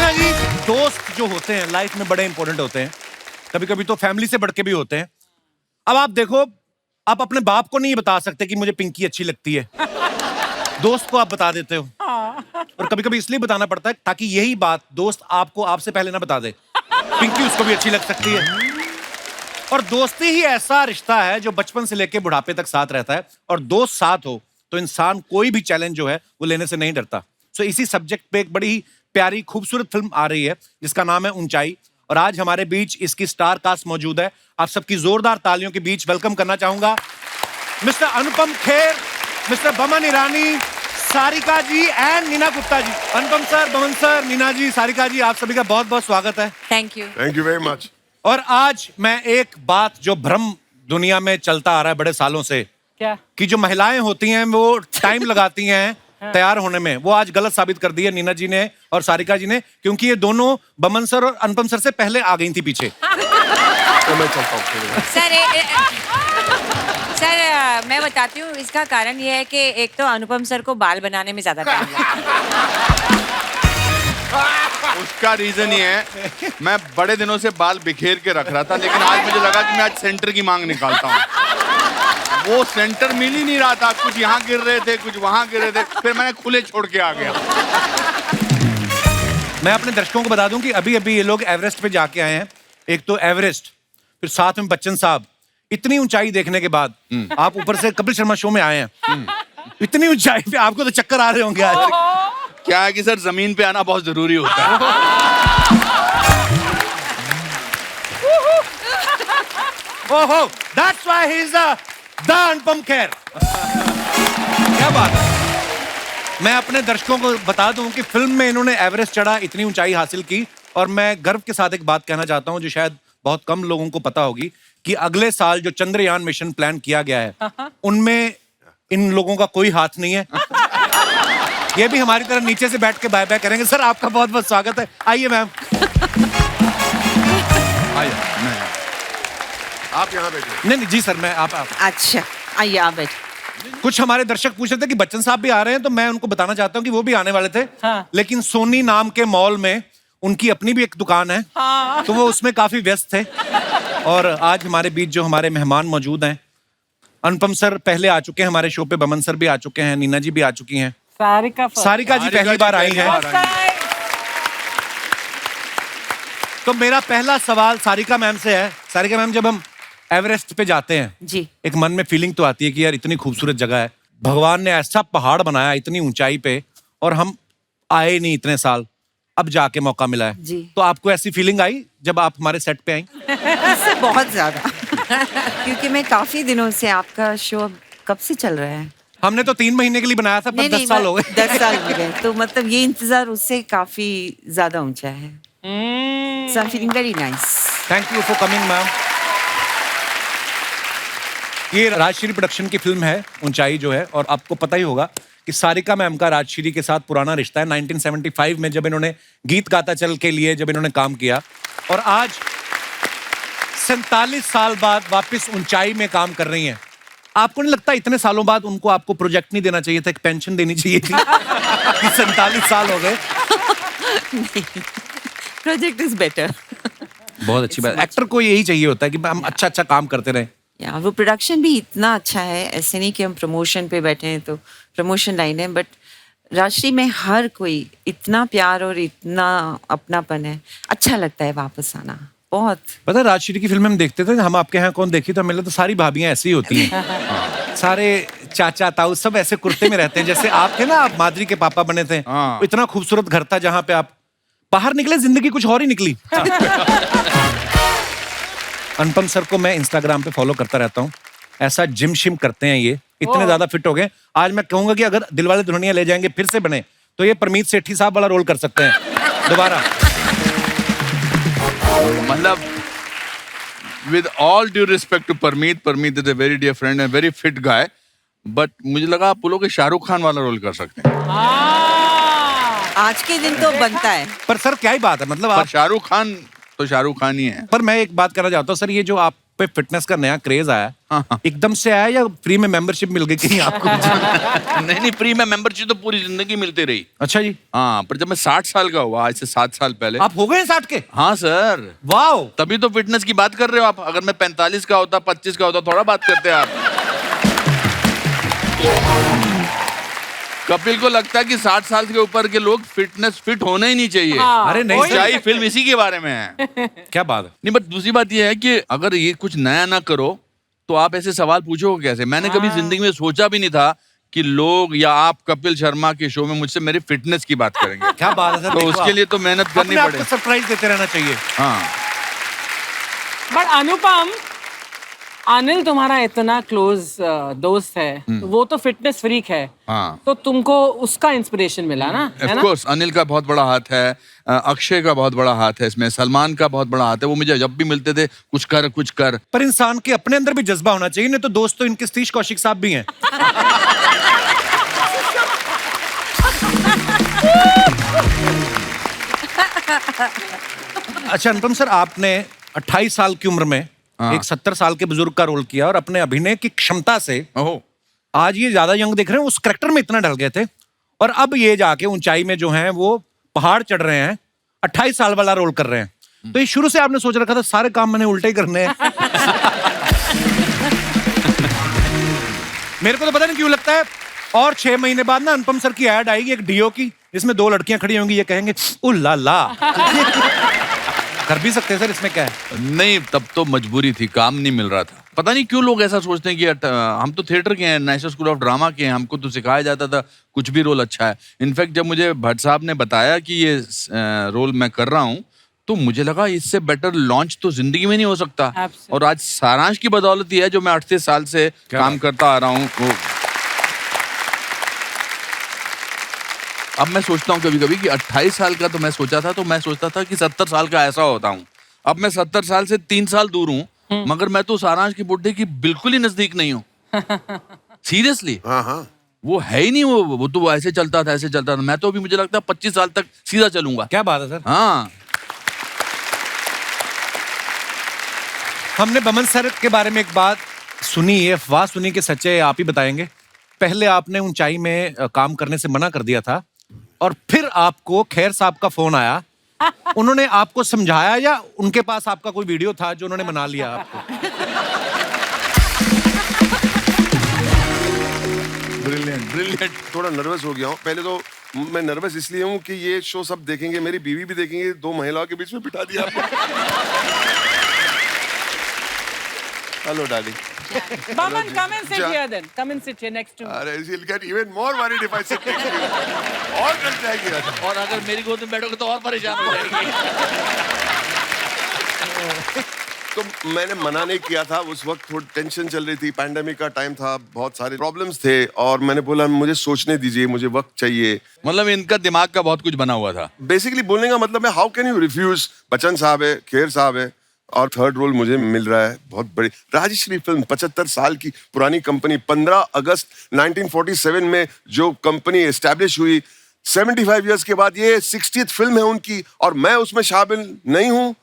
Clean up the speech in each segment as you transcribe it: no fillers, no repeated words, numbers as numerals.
नीना जी, दोस्त जो होते हैं लाइफ में बड़े इंपॉर्टेंट होते हैं, कभी कभी तो फैमिली से बढ़ के भी होते हैं। अब आप देखो, आप अपने बाप को नहीं बता सकते कि मुझे पिंकी अच्छी लगती है, दोस्त को आप बता देते हो। और कभी कभी इसलिए बताना पड़ता है ताकि यही बात दोस्त आपको आपसे पहले ना बता दे, पिंकी उसको भी अच्छी लग सकती है। और दोस्ती ही ऐसा रिश्ता है जो बचपन से लेके बुढ़ापे तक साथ रहता है, और दोस्त साथ हो तो इंसान कोई भी चैलेंज जो है वो लेने से नहीं डरता। सो इसी सब्जेक्ट पे एक बड़ी प्यारी खूबसूरत फिल्म आ रही है जिसका नाम है ऊंचाई, और आज हमारे बीच इसकी स्टार कास्ट मौजूद है। आप सबकी जोरदार तालियों के बीच वेलकम करना चाहूंगा mister Anupam Kher, mister Boman Irani, Sarika ji and Neena Gupta ji. Anupam sir, Boman sir, Neena ji, Sarika ji, आप सभी का बहुत बहुत स्वागत है। Thank you very much. और आज मैं एक बात जो भ्रम दुनिया में चलता आ रहा है बड़े सालों से, क्या कि जो महिलाएं होती हैं वो टाइम लगाती हैं तैयार होने में, वो आज गलत साबित कर दी है नीना जी ने और सारिका जी ने, क्योंकि ये दोनों बमन सर और अनुपम सर से पहले आ गई थी पीछे। तो मैं चलता हूँ। सर मैं बताती हूँ, इसका कारण ये है कि एक तो अनुपम सर को बाल बनाने में ज्यादा टाइम लगता है। उसका रीजन ये है, मैं बड़े दिनों से बाल बिखेर के रख रहा था, लेकिन आज मुझे लगा कि मैं आज सेंटर की मांग निकालता हूँ। वो सेंटर मिल ही नहीं रहा था, कुछ यहाँ गिर रहे थे, कुछ वहाँ गिर रहे थे, फिर मैंने खुले छोड़ के आ गया। मैं अपने दर्शकों को बता दूं कि अभी अभी ये लोग एवरेस्ट पे जाके आए हैं। एक तो एवरेस्ट, फिर साथ में बच्चन साहब। इतनी ऊंचाई देखने के बाद आप ऊपर से कपिल शर्मा शो में आए हैं, इतनी ऊंचाई पे आपको तो चक्कर आ रहे होंगे आज। क्या है कि सर, जमीन पे आना बहुत जरूरी होता है। ओहो, that's why he is the Anupam Kher. क्या बात है। मैं अपने दर्शकों को बता दूं कि फिल्म में इन्होंने एवरेस्ट चढ़ा, इतनी ऊंचाई हासिल की, और मैं गर्व के साथ एक बात कहना चाहता हूं जो शायद बहुत कम लोगों को पता होगी, कि अगले साल जो चंद्रयान मिशन प्लान किया गया है उनमें इन लोगों का कोई हाथ नहीं है। ये भी हमारी तरह नीचे से बैठ के बाय बाय करेंगे। सर आपका बहुत बहुत स्वागत है, आइए मैम। आइए, आप यहाँ बैठे। नहीं जी सर, मैं आप अच्छा आइए आप बैठ। कुछ हमारे दर्शक पूछ रहे थे कि बच्चन साहब भी आ रहे हैं, तो मैं उनको बताना चाहता हूँ कि वो भी आने वाले थे। हाँ। लेकिन सोनी नाम के मॉल में उनकी अपनी भी एक दुकान है। हाँ। तो वो उसमें काफी व्यस्त थे। और आज हमारे बीच जो हमारे मेहमान मौजूद हैं, अनुपम सर पहले आ चुके हैं हमारे शो पे, बमन सर भी आ चुके हैं, नीना जी भी आ चुकी हैं, सारिका जी पहली बार आई हैं। तो मेरा पहला सवाल सारिका मैम से है। सारिका मैम, जब हम एवरेस्ट पे जाते हैं जी, एक मन में फीलिंग तो आती है कि यार इतनी खूबसूरत जगह है, भगवान ने ऐसा पहाड़ बनाया इतनी ऊंचाई पे, और हम आए नहीं इतने साल, अब जाके मौका मिला है जी। तो आपको ऐसी फीलिंग आई जब आप हमारे सेट पे आई? इससे बहुत ज्यादा क्योंकि मैं काफी दिनों से, आपका शो कब से चल रहा है? हमने तो 3 महीने के लिए बनाया था, पर 10 साल हो गए। 10 साल हो गए, तो मतलब ये इंतजार उससे काफी ज्यादा ऊंचा है। So I'm feeling very nice. Thank you for coming ma'am. ये राजश्री प्रोडक्शन की फिल्म है ऊंचाई जो है, और आपको पता ही होगा कि सारिका मैम का राजश्री के साथ पुराना रिश्ता है। 1975 में जब इन्होंने गीत गाता चल के लिए जब इन्होंने काम किया, और आज 47 साल बाद वापस ऊंचाई में काम कर रही हैं। आपको नहीं लगता इतने सालों बाद उनको आपको प्रोजेक्ट नहीं देना चाहिए था, एक पेंशन देनी चाहिए थी? 47 साल हो गए। Project is better. बहुत अच्छी बात, एक्टर को यही चाहिए होता है कि हम अच्छा अच्छा काम करते रहें। या वो प्रोडक्शन भी इतना अच्छा है, ऐसे नहीं कि हम प्रमोशन पे बैठे हैं तो प्रमोशन लाइन है, बट राजश्री में हर कोई इतना प्यार और इतना अपनापन है, अच्छा लगता है वापस आना बहुत। पता है राजश्री की फिल्म हम देखते थे, हम आपके यहाँ कौन देखी, तो मिले तो सारी भाभियां ऐसी ही होती हैं। सारे चाचा ताऊ सब ऐसे कुर्ते में रहते हैं, जैसे आप थे ना, आप माधुरी के पापा बने थे। हाँ। इतना खूबसूरत घर था जहाँ पे आप बाहर निकले, जिंदगी कुछ और ही निकली। अनुपम सर को मैं इंस्टाग्राम पे फॉलो करता रहता हूँ, ऐसा जिम शिम करते हैं ये, इतने ज्यादा फिट हो गए। आज मैं कहूंगा कि अगर दिलवाले दुल्हनिया ले जाएंगे फिर से बने, तो ये परमीत सेठी साहब वाला रोल कर सकते हैं दोबारा। मतलब with all due respect to Parmeet is a very dear friend and very fit guy, but मुझे लगा आप बोलो कि शाहरुख खान वाला रोल कर सकते हैं। आज के दिन तो बनता है। पर सर क्या ही बात है, मतलब पर आप, शाहरुख खान तो शाहरुख खान ही है। पर मैं एक बात कहना चाहता हूँ सर, ये जो आप पे फिटनेस का नया क्रेज आया, हाँ। एकदम से आया या फ्री में मेंबरशिप मिल गई कहीं आपको? नहीं, फ्री में मेंबरशिप तो पूरी जिंदगी मिलती रही। अच्छा जी। हाँ, पर जब मैं 60 साल का हुआ, आज से 7 साल पहले। आप हो गए 60 के? हाँ सर। वाओ। तभी तो फिटनेस की बात कर रहे हो आप। अगर मैं 45 का होता, 25 का होता, थोड़ा बात करते आप। कपिल को लगता है कि 60 साल के ऊपर के लोग फिट होना ही नहीं चाहिए। अरे नहीं सर। सच्चाई फिल्म इसी के बारे में है। क्या बात है। नहीं, बट दूसरी बात यह है कि अगर ये कुछ नया ना करो तो आप ऐसे सवाल पूछोगे कैसे? मैंने कभी जिंदगी में सोचा भी नहीं था कि लोग या आप कपिल शर्मा के शो में मुझसे मेरी फिटनेस की बात करेंगे। क्या बात है सर। तो देखो उसके आप, लिए तो मेहनत करनी अपने आप पड़ेगी। को सरप्राइज देते रहना चाहिए। हाँ। बट अनुपम, अनिल तुम्हारा इतना क्लोज दोस्त है, तो वो तो फिटनेस फ्रीक है। हाँ। तो तुमको उसका इंस्पिरेशन मिला ना, है ऑफ ना? कोर्स अनिल का बहुत बड़ा हाथ है, अक्षय का बहुत बड़ा हाथ है इसमें, सलमान का बहुत बड़ा हाथ है। वो मुझे जब भी मिलते थे कुछ कर। पर इंसान के अपने अंदर भी जज्बा होना चाहिए, नहीं तो दोस्त तो इनके सतीश कौशिक साहब भी हैं। अच्छा अनुपम सर, आपने 28 साल की उम्र में एक 70 साल के बुजुर्ग का रोल किया और अपने अभिनय की क्षमता से ओहो। आज ये ज्यादा यंग दिख रहे हैं, उस करेक्टर में इतना ढल गए थे और अब ये जाके ऊंचाई में जो हैं वो पहाड़ चढ़ रहे हैं, 28 साल वाला रोल कर रहे हैं। तो ये शुरू से आपने सोच रखा था सारे काम मैंने उल्टे ही करने हैं? मेरे को तो पता नहीं क्यों लगता है। और 6 महीने बाद ना अनुपम सर की ऐड आएगी एक डीओ की, इसमें 2 लड़कियां खड़ी होंगी, ये कहेंगे उल्ला ला। कर भी सकते हैं सर, इसमें क्या है? नहीं, तब तो मजबूरी थी, काम नहीं मिल रहा था। पता नहीं क्यों लोग ऐसा सोचते हैं कि हम तो थिएटर के हैं, नेशनल स्कूल ऑफ ड्रामा के हैं, हमको तो सिखाया जाता था कुछ भी रोल अच्छा है। इनफैक्ट जब मुझे भट्ट साहब ने बताया कि ये रोल मैं कर रहा हूँ तो मुझे लगा इससे बेटर लॉन्च तो जिंदगी में नहीं हो सकता। Absolutely. और आज सारांश की बदौलत ही है जो मैं 38 साल से काम करता आ रहा हूँ। अब मैं सोचता हूँ कभी कभी कि 28 साल का तो मैं सोचा था, तो मैं सोचता था कि 70 साल का ऐसा होता हूँ। अब मैं 70 साल से 3 साल दूर हूँ, मगर मैं तो सारांश के बुड्ढे की बिल्कुल ही नजदीक नहीं हूँ। सीरियसली। हाँ हाँ। वो है ही नहीं। वो तो ऐसे चलता था, ऐसे चलता था। मैं तो अभी मुझे लगता है 25 साल तक सीधा चलूंगा। क्या बात है सर। हाँ। हमने बमन सर के बारे में एक बात सुनी है, अफवाह सुनी कि सच्चे आप ही बताएंगे। पहले आपने ऊंचाई में काम करने से मना कर दिया था और फिर आपको खैर साहब का फोन आया, उन्होंने आपको समझाया या उनके पास आपका कोई वीडियो था जो उन्होंने मना लिया आपको? ब्रिलियंट। थोड़ा नर्वस हो गया हूँ। पहले तो मैं नर्वस इसलिए हूँ कि ये शो सब देखेंगे, मेरी बीवी भी देखेंगे, 2 महिलाओं के बीच में बिठा दिया आपने। Hello darling. Baman, come and sit Ja- here then. Come and sit here next to me. अरे she'll get even more worried if I sit next to you. और डर जाएगी। और अगर मेरी गोद में बैठोगे तो और परेशान हो जाएंगे। तो मैंने मना नहीं किया था। उस वक्त थोड़ी टेंशन चल रही थी, पैंडेमिक का टाइम था, बहुत सारे प्रॉब्लम्स थे और मैंने बोला मुझे सोचने दीजिए, मुझे वक्त चाहिए। मतलब इनका दिमाग का बहुत कुछ बना हुआ था। बेसिकली बोलने का मतलब है how can you refuse. Bachchan साहब है, खेर साहब है और थर्ड रोल मुझे मिल रहा है। बहुत बड़ी राजश्री फिल्म, 75 साल की पुरानी कंपनी, 15 अगस्त 1947 में जो कंपनी एस्टैब्लिश हुई, 75 इयर्स के बाद ये 60th फिल्म है उनकी और मैं उसमें शामिल नहीं हूं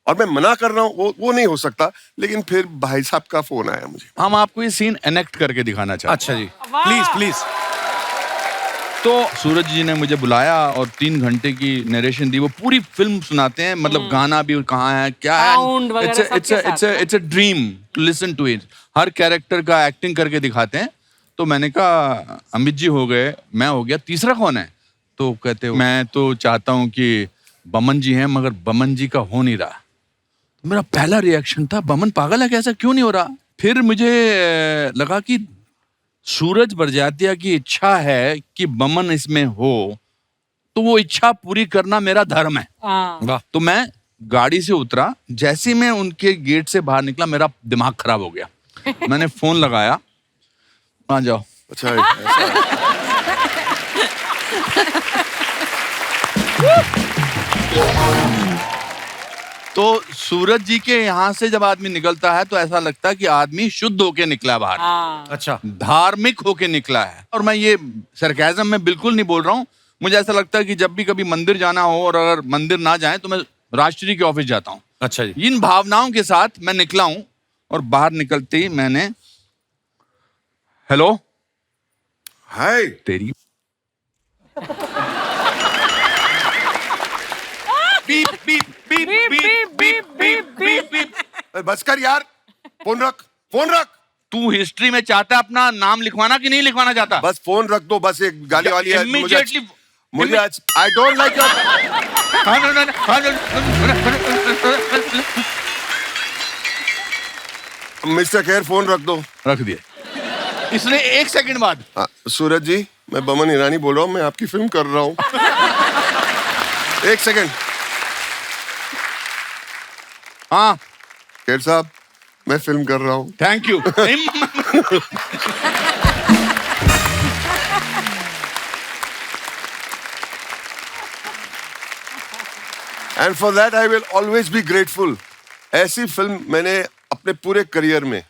और मैं मना कर रहा हूं। वो नहीं हो सकता। लेकिन फिर भाई साहब का फोन आया मुझे। हम आपको ये सीन एनेक्ट करके दिखाना चाहते अच्छा जी, प्लीज प्लीज। तो सूरज जी ने मुझे बुलाया और 3 घंटे की नरेशन दी। वो पूरी फिल्म सुनाते हैं, मतलब गाना भी कहाँ है, क्या Sound है। वगैरह सबके साथ। It's a dream to listen to it. हर कैरेक्टर का एक्टिंग करके दिखाते हैं। तो मैंने कहा अमित जी हो गए, मैं हो गया, तीसरा कौन है? तो कहते मैं तो चाहता हूँ कि बमन जी हैं, मगर बमन जी का हो नहीं रहा। तो मेरा पहला रिएक्शन था बमन पागल है क्या, ऐसा क्यों नहीं हो रहा? फिर मुझे लगा कि सूरज बरजातिया की इच्छा है कि बमन इसमें हो, तो वो इच्छा पूरी करना मेरा धर्म है। हाँ। तो मैं गाड़ी से उतरा, जैसे मैं उनके गेट से बाहर निकला मेरा दिमाग खराब हो गया। मैंने फोन लगाया, आ जाओ। अच्छा ऐसा है। तो सूरज जी के यहाँ से जब आदमी निकलता है तो ऐसा लगता है कि आदमी शुद्ध होके निकला बाहर, हाँ। अच्छा, धार्मिक होके निकला है। और मैं ये सरकाज़म में बिल्कुल नहीं बोल रहा हूँ। मुझे ऐसा लगता है कि जब भी कभी मंदिर जाना हो और अगर मंदिर ना जाए तो मैं राष्ट्रीय के ऑफिस जाता हूँ। अच्छा जी। इन भावनाओं के साथ मैं निकला हूँ और बाहर निकलते ही मैंने हेलो हाय तेरी beep beep beep beep beep beep beep beep. बस कर यार, फोन रख, फोन रख, तू हिस्ट्री में चाहता है अपना नाम लिखवाना कि नहीं लिखवाना चाहता? बस फोन रख दो, बस एक गाली वाली है Immediately- मुझे I don't like your mister Kher, phone रख दो। रख दिए इसने 1 सेकंड बाद। सूरज जी, मैं बमन ईरानी बोल रहा हूँ, मैं आपकी फिल्म कर रहा हूँ। 1 सेकंड। हाँ खेर साहब, मैं फिल्म कर रहा हूँ। Thank you. And for that I will always be grateful. ऐसी फिल्म मैंने अपने पूरे करियर में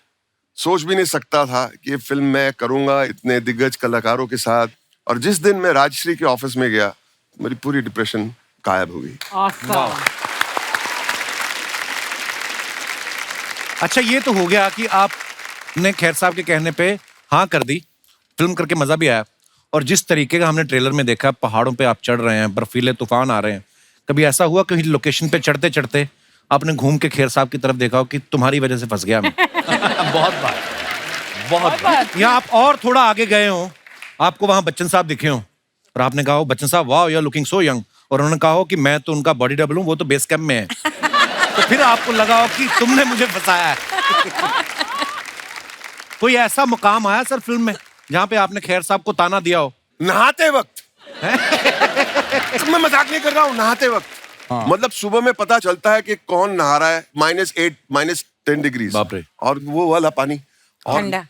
सोच भी नहीं सकता था कि ये फिल्म मैं करूंगा इतने दिग्गज कलाकारों के साथ। और जिस दिन मैं राजश्री के ऑफिस में गया, मेरी पूरी डिप्रेशन गायब हो गई। Awesome. अच्छा, ये तो हो गया कि आपने खेर साहब के कहने पे हाँ कर दी, फिल्म करके मजा भी आया। और जिस तरीके का हमने ट्रेलर में देखा, पहाड़ों पे आप चढ़ रहे हैं, बर्फीले तूफान आ रहे हैं, कभी ऐसा हुआ कि लोकेशन पे चढ़ते चढ़ते आपने घूम के खेर साहब की तरफ देखा हो कि तुम्हारी वजह से फंस गया मैं? बहुत बार, बहुत बार। या आप और थोड़ा आगे गए हो, आपको वहां बच्चन साहब दिखे हो और आपने कहा हो बच्चन साहब वाह you are looking so young, और उन्होंने कहा हो कि मैं तो उनका बॉडी डबल हूं, वो तो बेस कैंप में है। तो फिर आपको लगा हो कि तुमने मुझे फंसाया है। कोई ऐसा मुकाम आया सर फिल्म में जहां पे आपने खेर साहब को ताना दिया हो? नहाते वक्त। मैं मजाक नहीं कर रहा हूँ, नहाते वक्त। मतलब सुबह में पता चलता है कि कौन नहा रहा है, -8 -10 डिग्री, बाप रे। और वो वाला पानी और ठंडा।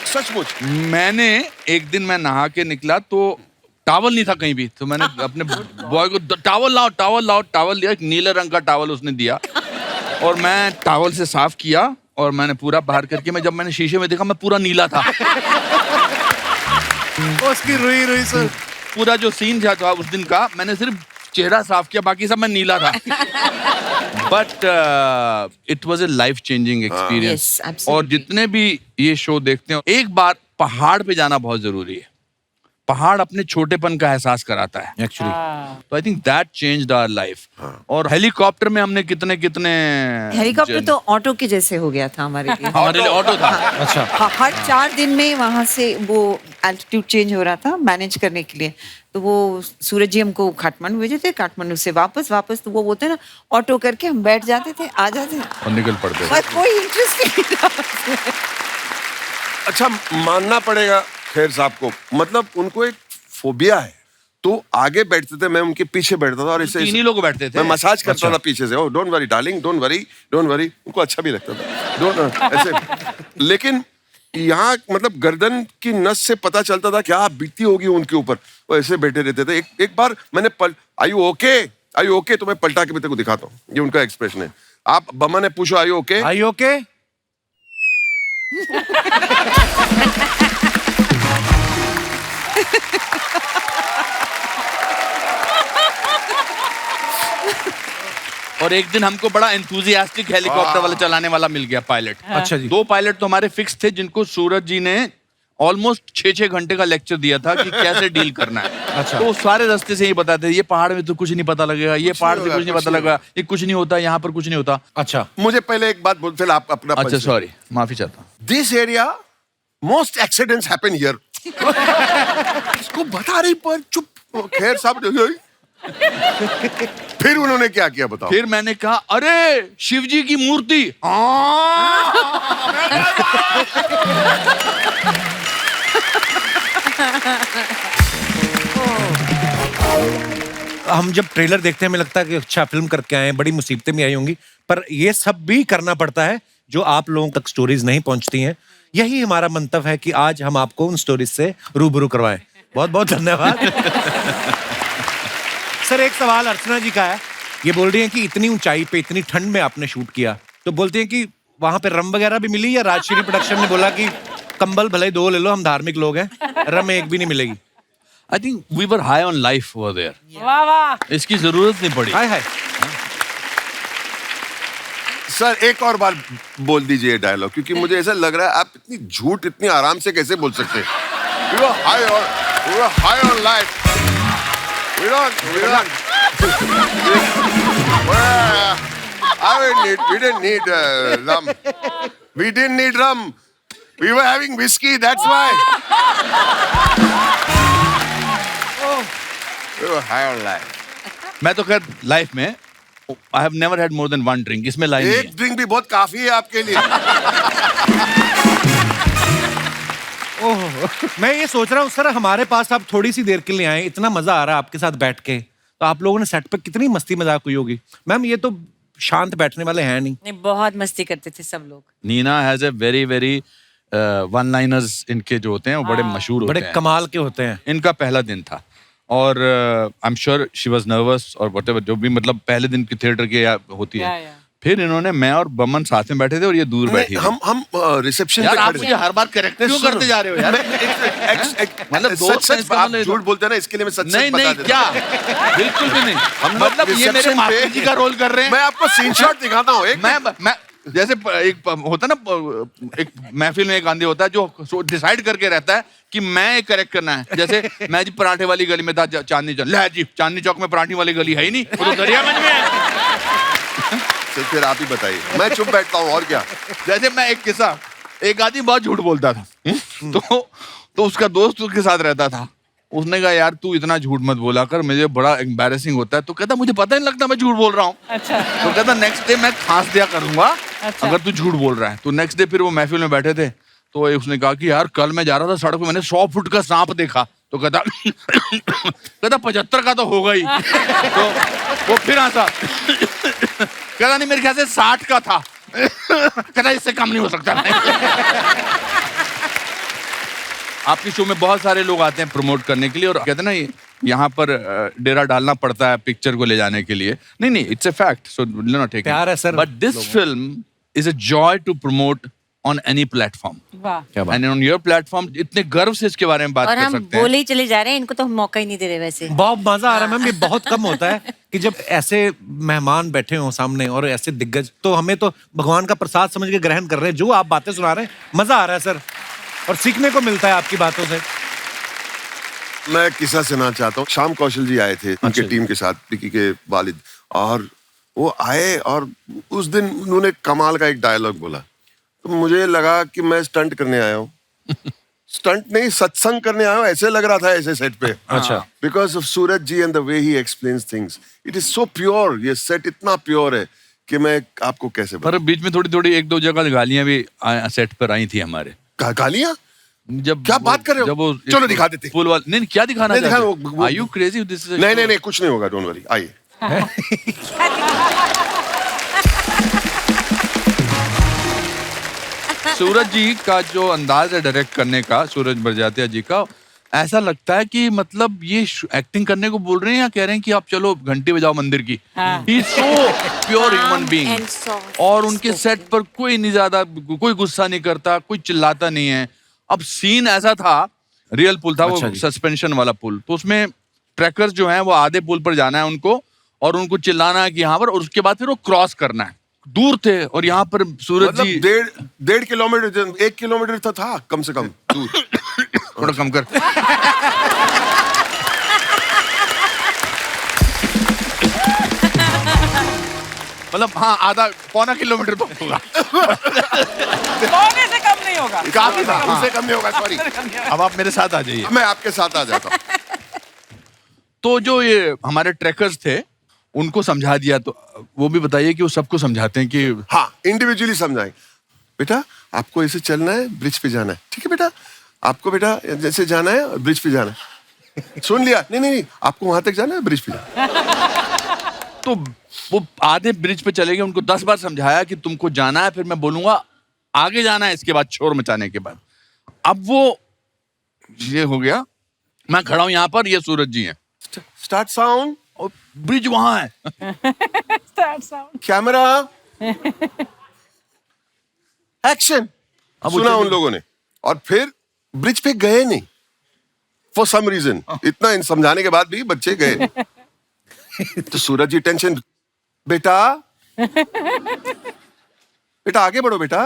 सचमुच। मैंने एक दिन मैं नहा के निकला तो टॉवल नहीं था कहीं भी, तो मैंने अपने बॉय को टॉवल लाओ टॉवल लाओ, टॉवल लिया, एक नीले रंग का टॉवल उसने दिया और मैं टॉवल से साफ किया और मैंने पूरा बाहर करके, मैं जब मैंने शीशे में देखा मैं पूरा नीला था। उसकी रुई रुई सर। पूरा जो सीन था उस दिन का, मैंने सिर्फ चेहरा साफ किया, बाकी सब मैं नीला था। But it was a life changing experience. Yes, absolutely. और जितने भी ये शो देखते हो, एक बार पहाड़ पे जाना बहुत जरूरी है। पहाड़ अपने छोटेपन का एहसास कराता है एक्चुअली तो I think that changed our life. और हेलीकॉप्टर में हमने कितने कितने हेलीकॉप्टर तो ऑटो के जैसे हो गया था हमारे लिए। हमारे लिए ऑटो था। अच्छा। हर 4 दिन में वहां से वो एल्टीट्यूड चेंज हो रहा था मैनेज करने के लिए। तो वो सूरज जी हमको काठमांडू भेजे थे, काठमांडू से वापस तो वो बोलते ना ऑटो करके हम बैठ जाते थे, आ जाते थे, और निकल पड़ते पर कोई इंटरेस्ट नहीं था। अच्छा, मानना पड़ेगा खेर साहब को, मतलब उनको एक फोबिया है। तो आगे बैठते थे, मैं उनके पीछे बैठता था और ऐसे तीन ही लोग बैठते थे। मैं मसाज करता था पीछे से। Oh don't worry darling, don't worry, don't worry. उनको अच्छा भी लगता था, डोंट ऐसे। लेकिन यहाँ मतलब गर्दन की नस से पता चलता था क्या बीती होगी उनके ऊपर। वो ऐसे बैठे रहते थे। एक बार मैंने I you okay, I you okay, तो मैं पलटा के भी तेरे को दिखाता हूँ। ये उनका एक्सप्रेशन है। आप बम्मा ने पूछो आई यू ओके, आई ओके? और एक दिन हमको बड़ा एंथुसियास्टिक हेलीकॉप्टर वाला चलाने वाला मिल गया पायलट। अच्छा जी। 2 पायलट तो हमारे फिक्स थे, जिनको सूरज जी ने ऑलमोस्ट 6-6 घंटे का लेक्चर दिया था कि कैसे डील करना है। अच्छा। तो वो सारे रास्ते से ही बताते थे, ये पहाड़ में तो कुछ नहीं पता लगेगा, ये पहाड़ से कुछ नहीं पता लगेगा, ये कुछ नहीं होता, यहाँ पर कुछ नहीं होता। अच्छा। मुझे पहले एक बात बोल, फिर आप अपना अच्छा सॉरी, माफी चाहता हूँ। This area most accidents happen here. इसको बता रही पर चुप। खैर साहब फिर उन्होंने क्या किया बताओ? फिर मैंने कहा अरे शिव जी की मूर्ति। हम जब ट्रेलर देखते हैं हमें लगता है कि अच्छा फिल्म करके आए हैं, बड़ी मुसीबतें भी आई होंगी, पर ये सब भी करना पड़ता है जो आप लोगों तक स्टोरीज नहीं पहुंचती हैं। यही हमारा मंतव्य है कि आज हम आपको उन स्टोरीज से रूबरू करवाएं। बहुत बहुत धन्यवाद। सर एक सवाल अर्चना जी का है, ये बोल रही हैं कि इतनी ऊंचाई पे इतनी ठंड में आपने शूट किया, तो बोलती हैं कि वहां पे रम वगैरह भी मिली या राजश्री प्रोडक्शन ने बोला कि कंबल भले 2 ले लो, हम धार्मिक लोग हैं, रम एक भी नहीं मिलेगी? I think we were high on life over there. वाह वाह। इसकी जरूरत नहीं पड़ी। हाय हाय। सर एक और बार बोल दीजिए डायलॉग, क्योंकि मुझे ऐसा लग रहा है आप इतनी झूठ इतनी आराम से कैसे बोल सकते हैं? We were high on life. We didn't need rum. We didn't need rum. We were having whiskey. That's why. We were high on life. मैं तो खैर लाइफ में I have never had more than one drink, इसमें line नहीं एक drink भी बहुत काफी है आपके लिए। ओह, मैं ये सोच रहा हूँ सर, हमारे पास आप थोड़ी सी देर के लिए आए, इतना मजा आ रहा है आपके साथ बैठ के, तो आप लोगों ने सेट पे कितनी मस्ती मजाक हुई होगी। मैम ये तो शांत बैठने वाले हैं नहीं। नहीं, बहुत मस्ती करते थे सब लोग। Neena has a very very one liners इनके जो होते हैं वो बड़े मशहूर होते बड़े हैं। कमाल के होते हैं। इनका पहला दिन था और I am sure she was nervous और व्हाटएवर, जो भी मतलब पहले दिन की थिएटर की होती है। या। फिर इन्होंने, मैं और बमन साथ में बैठे थे और ये दूर बैठी थी। हम रिसेप्शन यार पे आप खड़े मुझे हर बार करेक्ट क्यों करते जा रहे हो यार? मतलब दोस्त हैं, सच इसका आप मतलब- झूठ बोलते हैं ना, इसके लिए मैं सच नहीं बता नहीं, देता क्या हूं। बिल्कुल भी नहीं। हम लोग मतलब ये मेरे reception मास्टर पे- जी का रोल कर रहे हैं। मैं आपको सीन शॉट दिखाता हूँ एक। मैं जैसे एक होता ना, एक महफिल में एक आंधी होता है जो डिसाइड करके रहता है कि मैं एक करेक्ट करना है। जैसे मैं जी पराठे वाली गली में था, चांदनी चौक, ले जी चांदनी चौक में पराठे वाली गली है ही नहीं, वो तो दरियागंज में है। तो फिर आप ही बताइए, मैं चुप बैठता हूँ और क्या। जैसे मैं एक किस्सा, एक आदमी बहुत झूठ बोलता था तो उसका दोस्त उसके साथ रहता था। उसने कहा यार तू इतना झूठ मत बोला कर, मुझे बड़ा एम्बैरेसिंग होता है। तो कहता मुझे पता नहीं लगता मैं झूठ बोल रहा हूँ। अच्छा। तो कहता नेक्स्ट डे मैं खांस दिया करूंगा अच्छा। अगर तू झूठ बोल रहा है। तो नेक्स्ट डे फिर वो महफिल में बैठे थे, तो उसने कहा कि यार कल मैं जा रहा था सड़क पे, मैंने 100 फुट का सांप देखा। तो कहता 75 का तो होगा ही। तो वो फिर हंसा, कहता नहीं मेरे ख्याल से 60 का था। कहता इससे कम नहीं हो सकता। आपके शो में बहुत सारे लोग आते हैं प्रमोट करने के लिए और कहते हैं ना यहाँ पर डेरा डालना पड़ता है पिक्चर को ले जाने के लिए। नहीं, it's a fact, so not take प्यार है sir. But this film is a joy to promote on any platform. वाह। एंड ऑन योर प्लेटफॉर्म इतने गर्व से इसके बारे में बात और कर हम सकते हैं। बोले ही चले जा रहे हैं, इनको तो हम मौका ही नहीं दे रहे वैसे। बहुत मजा आ रहा है मैम। ये बहुत कम होता है कि जब ऐसे मेहमान बैठे हों सामने और ऐसे दिग्गज, तो हमें तो भगवान का प्रसाद समझ के ग्रहण कर रहे हैं। जो आप बातें सुना रहे हैं, मजा आ रहा है सर, और सीखने को मिलता है आपकी बातों से। मैं किस्सा सुनाना चाहता हूँ। श्याम कौशल जी आए थे उनके टीम के साथ, विकी के वालिद, और वो आए और उस दिन उन्होंने कमाल का एक डायलॉग बोला। तो मुझे लगा कि मैं स्टंट करने आया हूँ। स्टंट नहीं, सत्संग करने आया हूँ, ऐसे लग रहा था ऐसे सेट पे। अच्छा। Because of Sooraj ji and the way he explains things, it is so pure. ये सेट इतना प्योर है कि मैं आपको कैसे पर बीच में थोड़ी थोड़ी एक दो जगह गालियां भी सेट पर आई थी हमारे। गालियां? जब क्या बात कर रहे हो? जब वो चलो दिखा देते। पुल वाला, नहीं क्या दिखाना नहीं, चाहते? दिखा, वो- Are you crazy? This is a नहीं show. नहीं, कुछ नहीं होगा, डोंट वरी, आइए। सूरज जी का जो अंदाज है डायरेक्ट करने का, सूरज बरजातिया जी का, ऐसा लगता है कि मतलब ये एक्टिंग करने को बोल रहे हैं या कह रहे हैं कि आप चलो घंटी बजाओ मंदिर की। He is so pure human being. and soft और उनके सेट पर कोई नहीं ज्यादा, कोई गुस्सा नहीं करता, कोई चिल्लाता नहीं है। अब सीन ऐसा था, रियल पुल था, अच्छा वो जी। सस्पेंशन वाला पुल, तो उसमें ट्रैकर्स जो हैं वो आधे पुल पर जाना है उनको, और उनको चिल्लाना है कि यहाँ पर, और उसके बाद फिर वो क्रॉस करना है। दूर थे और यहाँ पर सूरज मतलब जी 1.5 किलोमीटर, 1 किलोमीटर तो था कम से कम दूर। थोड़ा कम कर। मतलब हाँ, आधा पौना किलोमीटर तो होगा। पौने से कम नहीं होगा। काफी था, उससे कम नहीं होगा, सॉरी। अब आप मेरे साथ आ जाइए। मैं आपके साथ आ जाता हूँ। तो जो ये हमारे ट्रैकर्स थे उनको समझा दिया, तो वो भी बताइए कि वो सबको समझाते हैं कि हाँ, इंडिविजुअली समझाएंगे। बेटा आपको ऐसे चलना है, ब्रिज पे जाना है, ठीक है बेटा? आपको बेटा जैसे जाना है, ब्रिज पे जाना है। सुन लिया? नहीं नहीं नहीं, आपको वहां तक जाना है, ब्रिज पे जाना। तो वो आधे ब्रिज पे चले गए, उनको 10 बार समझाया कि तुमको जाना है, फिर मैं बोलूंगा आगे जाना है, इसके बाद शोर मचाने के बाद। अब वो ये हो गया, मैं खड़ा हूं यहाँ पर, ये सूरज जी हैं, स्टार्ट साउंड, और ब्रिज वहां है। Start sound. Camera, action. अब वो सुना चले- उन लोगों ने, और फिर ब्रिज पे गए नहीं, फॉर सम रीजन। इतना समझाने के बाद भी बच्चे गए। तो सूरज जी टेंशन, बेटा बेटा आगे बढ़ो बेटा।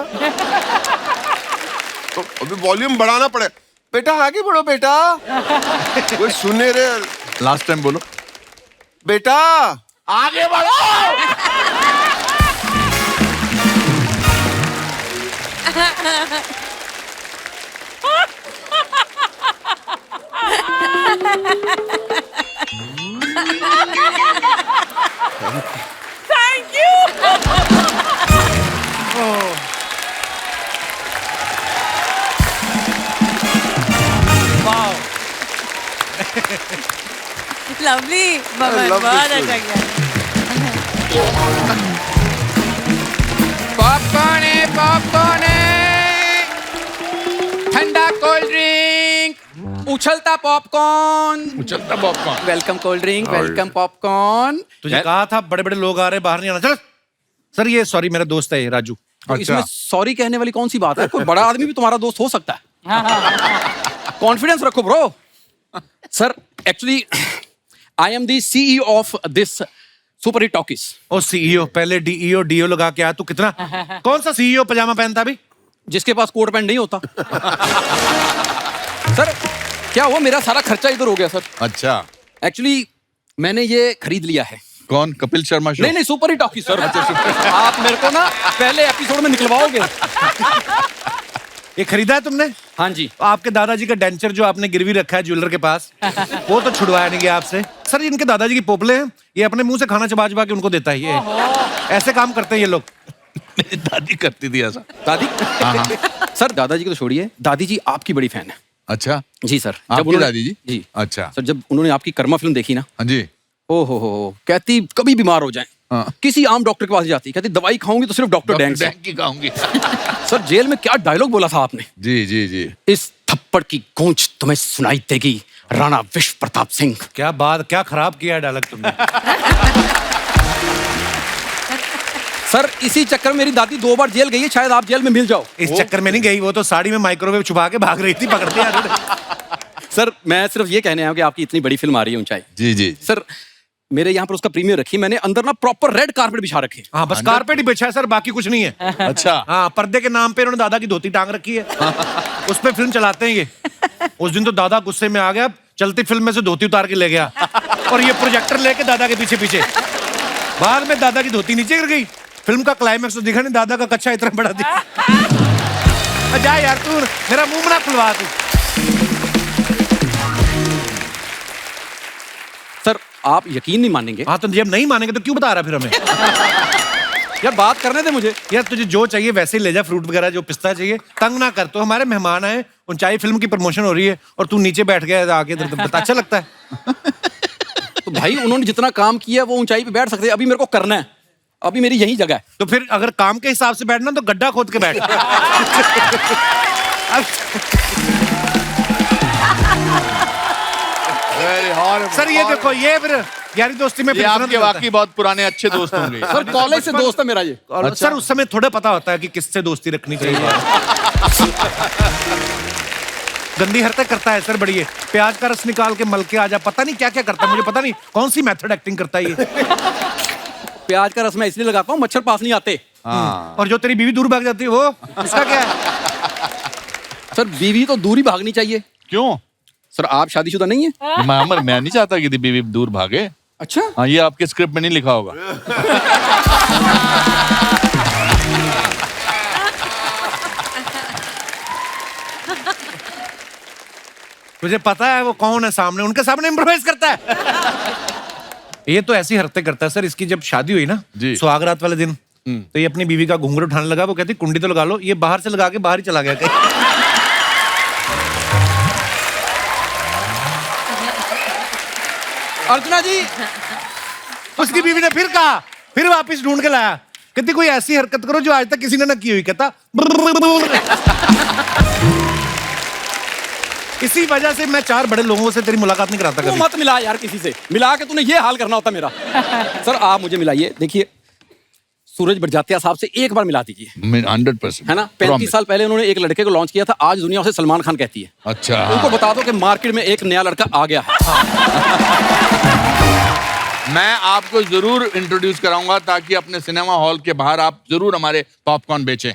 तो अभी वॉल्यूम बढ़ाना पड़े। बेटा आगे बढ़ो बेटा। कोई सुने रे। लास्ट टाइम बोलो। बेटा आगे बढ़ो। Thank you. Wow, lovely Baban, love बहुत this अच्छा film. किया। पॉपकॉर्न है, पॉपकॉर्न है, ठंडा कोल्ड ड्रिंक, उछलता पॉपकॉर्न। उछलता popcorn. Welcome cold drink, welcome popcorn. तुझे कहा था बड़े बड़े लोग आ रहे, बाहर नहीं आना। चल सर, ये सॉरी मेरा दोस्त है ये राजू। तो इसमें सॉरी कहने वाली कौन सी बात है? कोई बड़ा आदमी भी तुम्हारा दोस्त हो सकता है। कॉन्फिडेंस रखो bro. Sir actually I am the CEO of this super hit talkies. Oh CEO, पहले डीईओ डीओ लगा के आया तू। कितना कौन सा सीईओ पजामा पहनता अभी? जिसके पास कोट पैंट नहीं होता। सर क्या हुआ, मेरा सारा खर्चा इधर हो गया सर। अच्छा, एक्चुअली मैंने ये खरीद लिया है। कौन? कपिल शर्मा शो? नहीं नहीं, सुपर हिट टॉकीज सर। आप मेरे को ना पहले एपिसोड में निकलवाओगे। ये खरीदा है तुमने? हाँ जी। आपके दादाजी का डेंचर जो आपने गिरवी रखा है ज्वेलर के पास, वो तो छुड़वाया नहीं गया आपसे। सर इनके दादाजी की पोपले हैं, ये अपने मुंह से खाना चबा चबा के उनको देता है। ये ऐसे काम करते हैं ये लोग। मेरी दादी करती थी ऐसा। दादी? सर दादाजी को तो छोड़िए, दादी जी आपकी बड़ी फैन है। अच्छा, जी सर। आपकी दादी जी? जी। अच्छा सर जब उन्होंने आपकी कर्मा फिल्म देखी ना, हाँ जी। ओ हो, कहती कभी बीमार हो जाए हाँ। किसी आम डॉक्टर के पास जाती, कहती दवाई खाऊंगी तो सिर्फ डॉक्टर डैंग से। डैंग की खाऊंगी। सर जेल में क्या डायलॉग बोला था आपने? जी जी जी। इस थप्पड़ की गूंज तुम्हें सुनाई देगी राणा विश्व प्रताप सिंह। क्या बात, क्या खराब किया डायलॉग तुमने। सर इसी चक्कर में मेरी दादी 2 बार जेल गई है, शायद आप जेल में मिल जाओ। इस चक्कर में नहीं गई, वो तो साड़ी में माइक्रोवेव छुपा के भाग रही थी, पकड़ते हैं। सर मैं सिर्फ ये कहने आया हूं कि आपकी इतनी बड़ी फिल्म आ रही है ऊंचाई। जी जी। सर मेरे यहाँ पर उसका प्रीमियर रखी, मैंने अंदर ना प्रॉपर रेड कारपेट बिछा रखे। हाँ बस कारपेट ही बिछा है सर, बाकी कुछ नहीं है। अच्छा। हाँ, पर्दे के नाम पे इन्होंने दादा की धोती टांग रखी है, उस पे फिल्म चलाते हैं ये। उस दिन तो दादा गुस्से में आ गया, चलती फिल्म में से धोती उतार के ले गया, और ये प्रोजेक्टर लेके दादा के पीछे पीछे। बाद में दादा की धोती नीचे गिर गई। फिल्म का क्लाइमेक्स तो दिखा नहीं, दादा का कच्चा इतना बड़ा दिखा। जा यार तू, मेरा मुंह ना खुलवा तू। सर आप यकीन नहीं मानेंगे। हाँ तो जब नहीं मानेंगे तो क्यों बता रहा फिर हमें? यार बात करने दे मुझे। यार तुझे जो चाहिए वैसे ही ले जा, फ्रूट वगैरह जो पिस्ता चाहिए, तंग ना कर। तो हमारे मेहमान आए, ऊंचाई फिल्म की प्रमोशन हो रही है और तू नीचे बैठ गया आके, बता अच्छा लगता है? तो भाई उन्होंने जितना काम किया वो ऊंचाई पे बैठ सकते हैं, अभी मेरे को करना है, अभी मेरी यही जगह है। तो फिर अगर काम के हिसाब से बैठना तो गड्ढा खोद के बैठ। सर ये देखो, ये फिर यारी दोस्ती में ये आपके वाकई बहुत पुराने अच्छे दोस्त होंगे। सर कॉलेज से दोस्त है मेरा ये। और सर उस समय थोड़ा पता होता है कि किससे दोस्ती रखनी चाहिए। गंदी हरकतें करता है सर, बड़ी है। प्याज का रस निकाल के मल के आ जा, पता नहीं क्या क्या करता है, मुझे पता नहीं कौन सी मेथड एक्टिंग करता है ये। प्याज का रस मैं इसलिए लगाता हूँ, मच्छर पास नहीं आते। और जो तेरी बीवी दूर भाग जाती है वो उसका क्या है? सर बीवी तो दूर ही भागनी चाहिए। क्यों? सर आप शादीशुदा नहीं है? मैं नहीं चाहता कि बीवी दूर भागे। अच्छा। हाँ, ये आपके स्क्रिप्ट में नहीं लिखा होगा। मुझे पता है वो कौन है सामने, उनके सामने इम्प्रोवाइज करता है। ये तो ऐसी हरकतें करता है सर। इसकी जब शादी हुई ना, सुहागरात वाले दिन, तो ये अपनी बीवी का घूंघट उठाने लगा। वो कहती कुंडी तो लगा लो, ये बाहर से लगा के बाहर ही चला गया कहीं। अर्चना जी। उसकी बीवी ने फिर कहा, फिर वापस ढूंढ के लाया, कहती कोई ऐसी हरकत करो जो आज तक किसी ने ना की हुई। कहता इसी वजह से मैं 4 बड़े लोगों से तेरी मुलाकात नहीं कराता तू कभी। मत मिला यार किसी से, मिला के तूने ये हाल करना होता मेरा। सर आप मुझे मिलाइए, देखिए सूरज बड़जात्या साहब से एक बार मिला दीजिए। 100% है ना। 35 साल पहले उन्होंने एक लड़के को लॉन्च किया था, आज दुनिया उसे सलमान खान कहती है। अच्छा। उनको बता दो कि मार्केट में एक नया लड़का आ गया है। मैं आपको जरूर इंट्रोड्यूस कराऊंगा ताकि अपने सिनेमा हॉल के बाहर आप जरूर हमारे पॉपकॉर्न बेचें।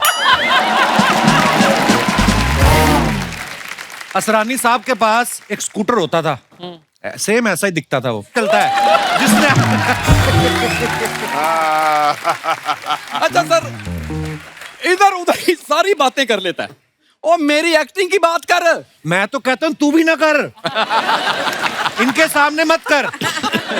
असरानी साहब के पास एक स्कूटर होता था, सेम ऐसा ही दिखता था, वो चलता है जिसने अच्छा सर, इधर उधर की सारी बातें कर लेता है और मेरी एक्टिंग की बात कर। मैं तो कहता हूँ तू भी ना कर, इनके सामने मत कर।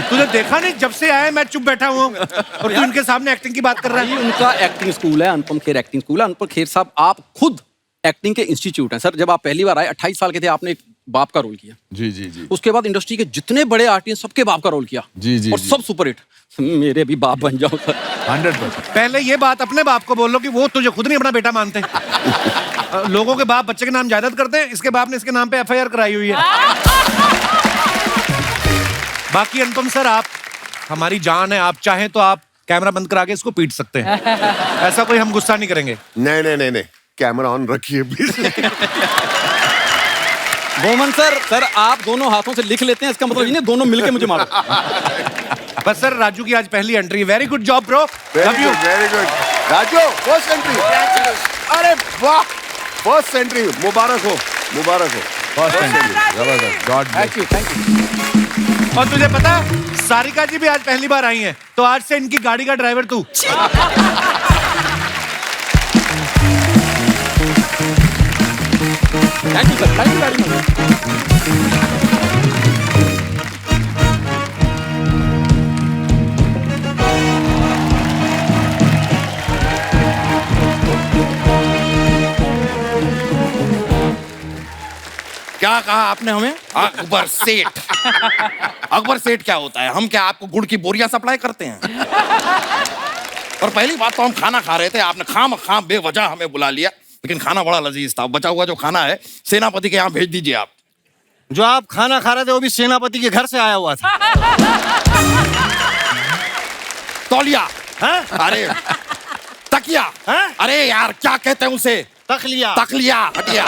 तूने देखा नहीं जब से आया मैं चुप बैठा हुआ हूँ और तू इनके सामने एक्टिंग की बात कर रहा भाई, है। उनका एक्टिंग स्कूल है, अनुपम खेर एक्टिंग स्कूल है। अनुपम खेर साहब, आप खुद एक्टिंग के इंस्टीट्यूट हैं सर। जब आप पहली बार आए 28 साल के थे, आपने एक बाप का रोल किया। जी जी जी। उसके बाद इंडस्ट्री के जितने बड़े आर्टिस्ट सबके बाप का रोल किया। जी, जी, और जी। सब सुपर हिट। मेरे भी बाप बन जाओ सर। 100%। पहले ये बात अपने बाप को बोल लो कि वो तुझे खुद नहीं अपना बेटा मानते। लोगों के बाप बच्चे के नाम जायदाद करते हैं, इसके बाप ने इसके नाम पे FIR कराई हुई है। बाकी अनुपम सर, आप हमारी जान है, आप चाहें तो आप कैमरा बंद करा के इसको पीट सकते हैं, ऐसा कोई हम गुस्सा नहीं करेंगे। नहीं नहीं नहीं नहीं, कैमरा ऑन रखिए प्लीज। बोमन सर आप दोनों हाथों से लिख लेते हैं, इसका मतलब ये नहीं दोनों मिलके मुझे मारो। बस सर, राजू की आज पहली entry. Very good job bro, love you. Very good Raju, first entry. अरे वाह, फर्स्ट एंट्री, मुबारक हो, मुबारक हो। फर्स्ट एंट्री, जबरदस्त, God thank you, thank you. और तुझे पता, सारिका जी भी आज पहली बार आई हैं, तो आज से इनकी गाड़ी का ड्राइवर तू। Thank you sir, thank you very much. क्या कहा आपने हमें? अकबर सेठ। अकबर सेठ क्या होता है? हम क्या आपको गुड़ की बोरियां सप्लाई करते हैं? और पहली बात तो हम खाना खा रहे थे, आपने खाम बेवजह हमें बुला लिया, लेकिन खाना बड़ा लजीज था। बचा हुआ जो खाना है सेनापति के यहाँ भेज दीजिए आप। जो आप खाना खा रहे थे वो भी सेनापति के घर से आया हुआ था। तौलिया, हैं? अरे तकिया, हैं? अरे यार क्या कहते हैं उसे? तखलिया। तकलिया, हटिया।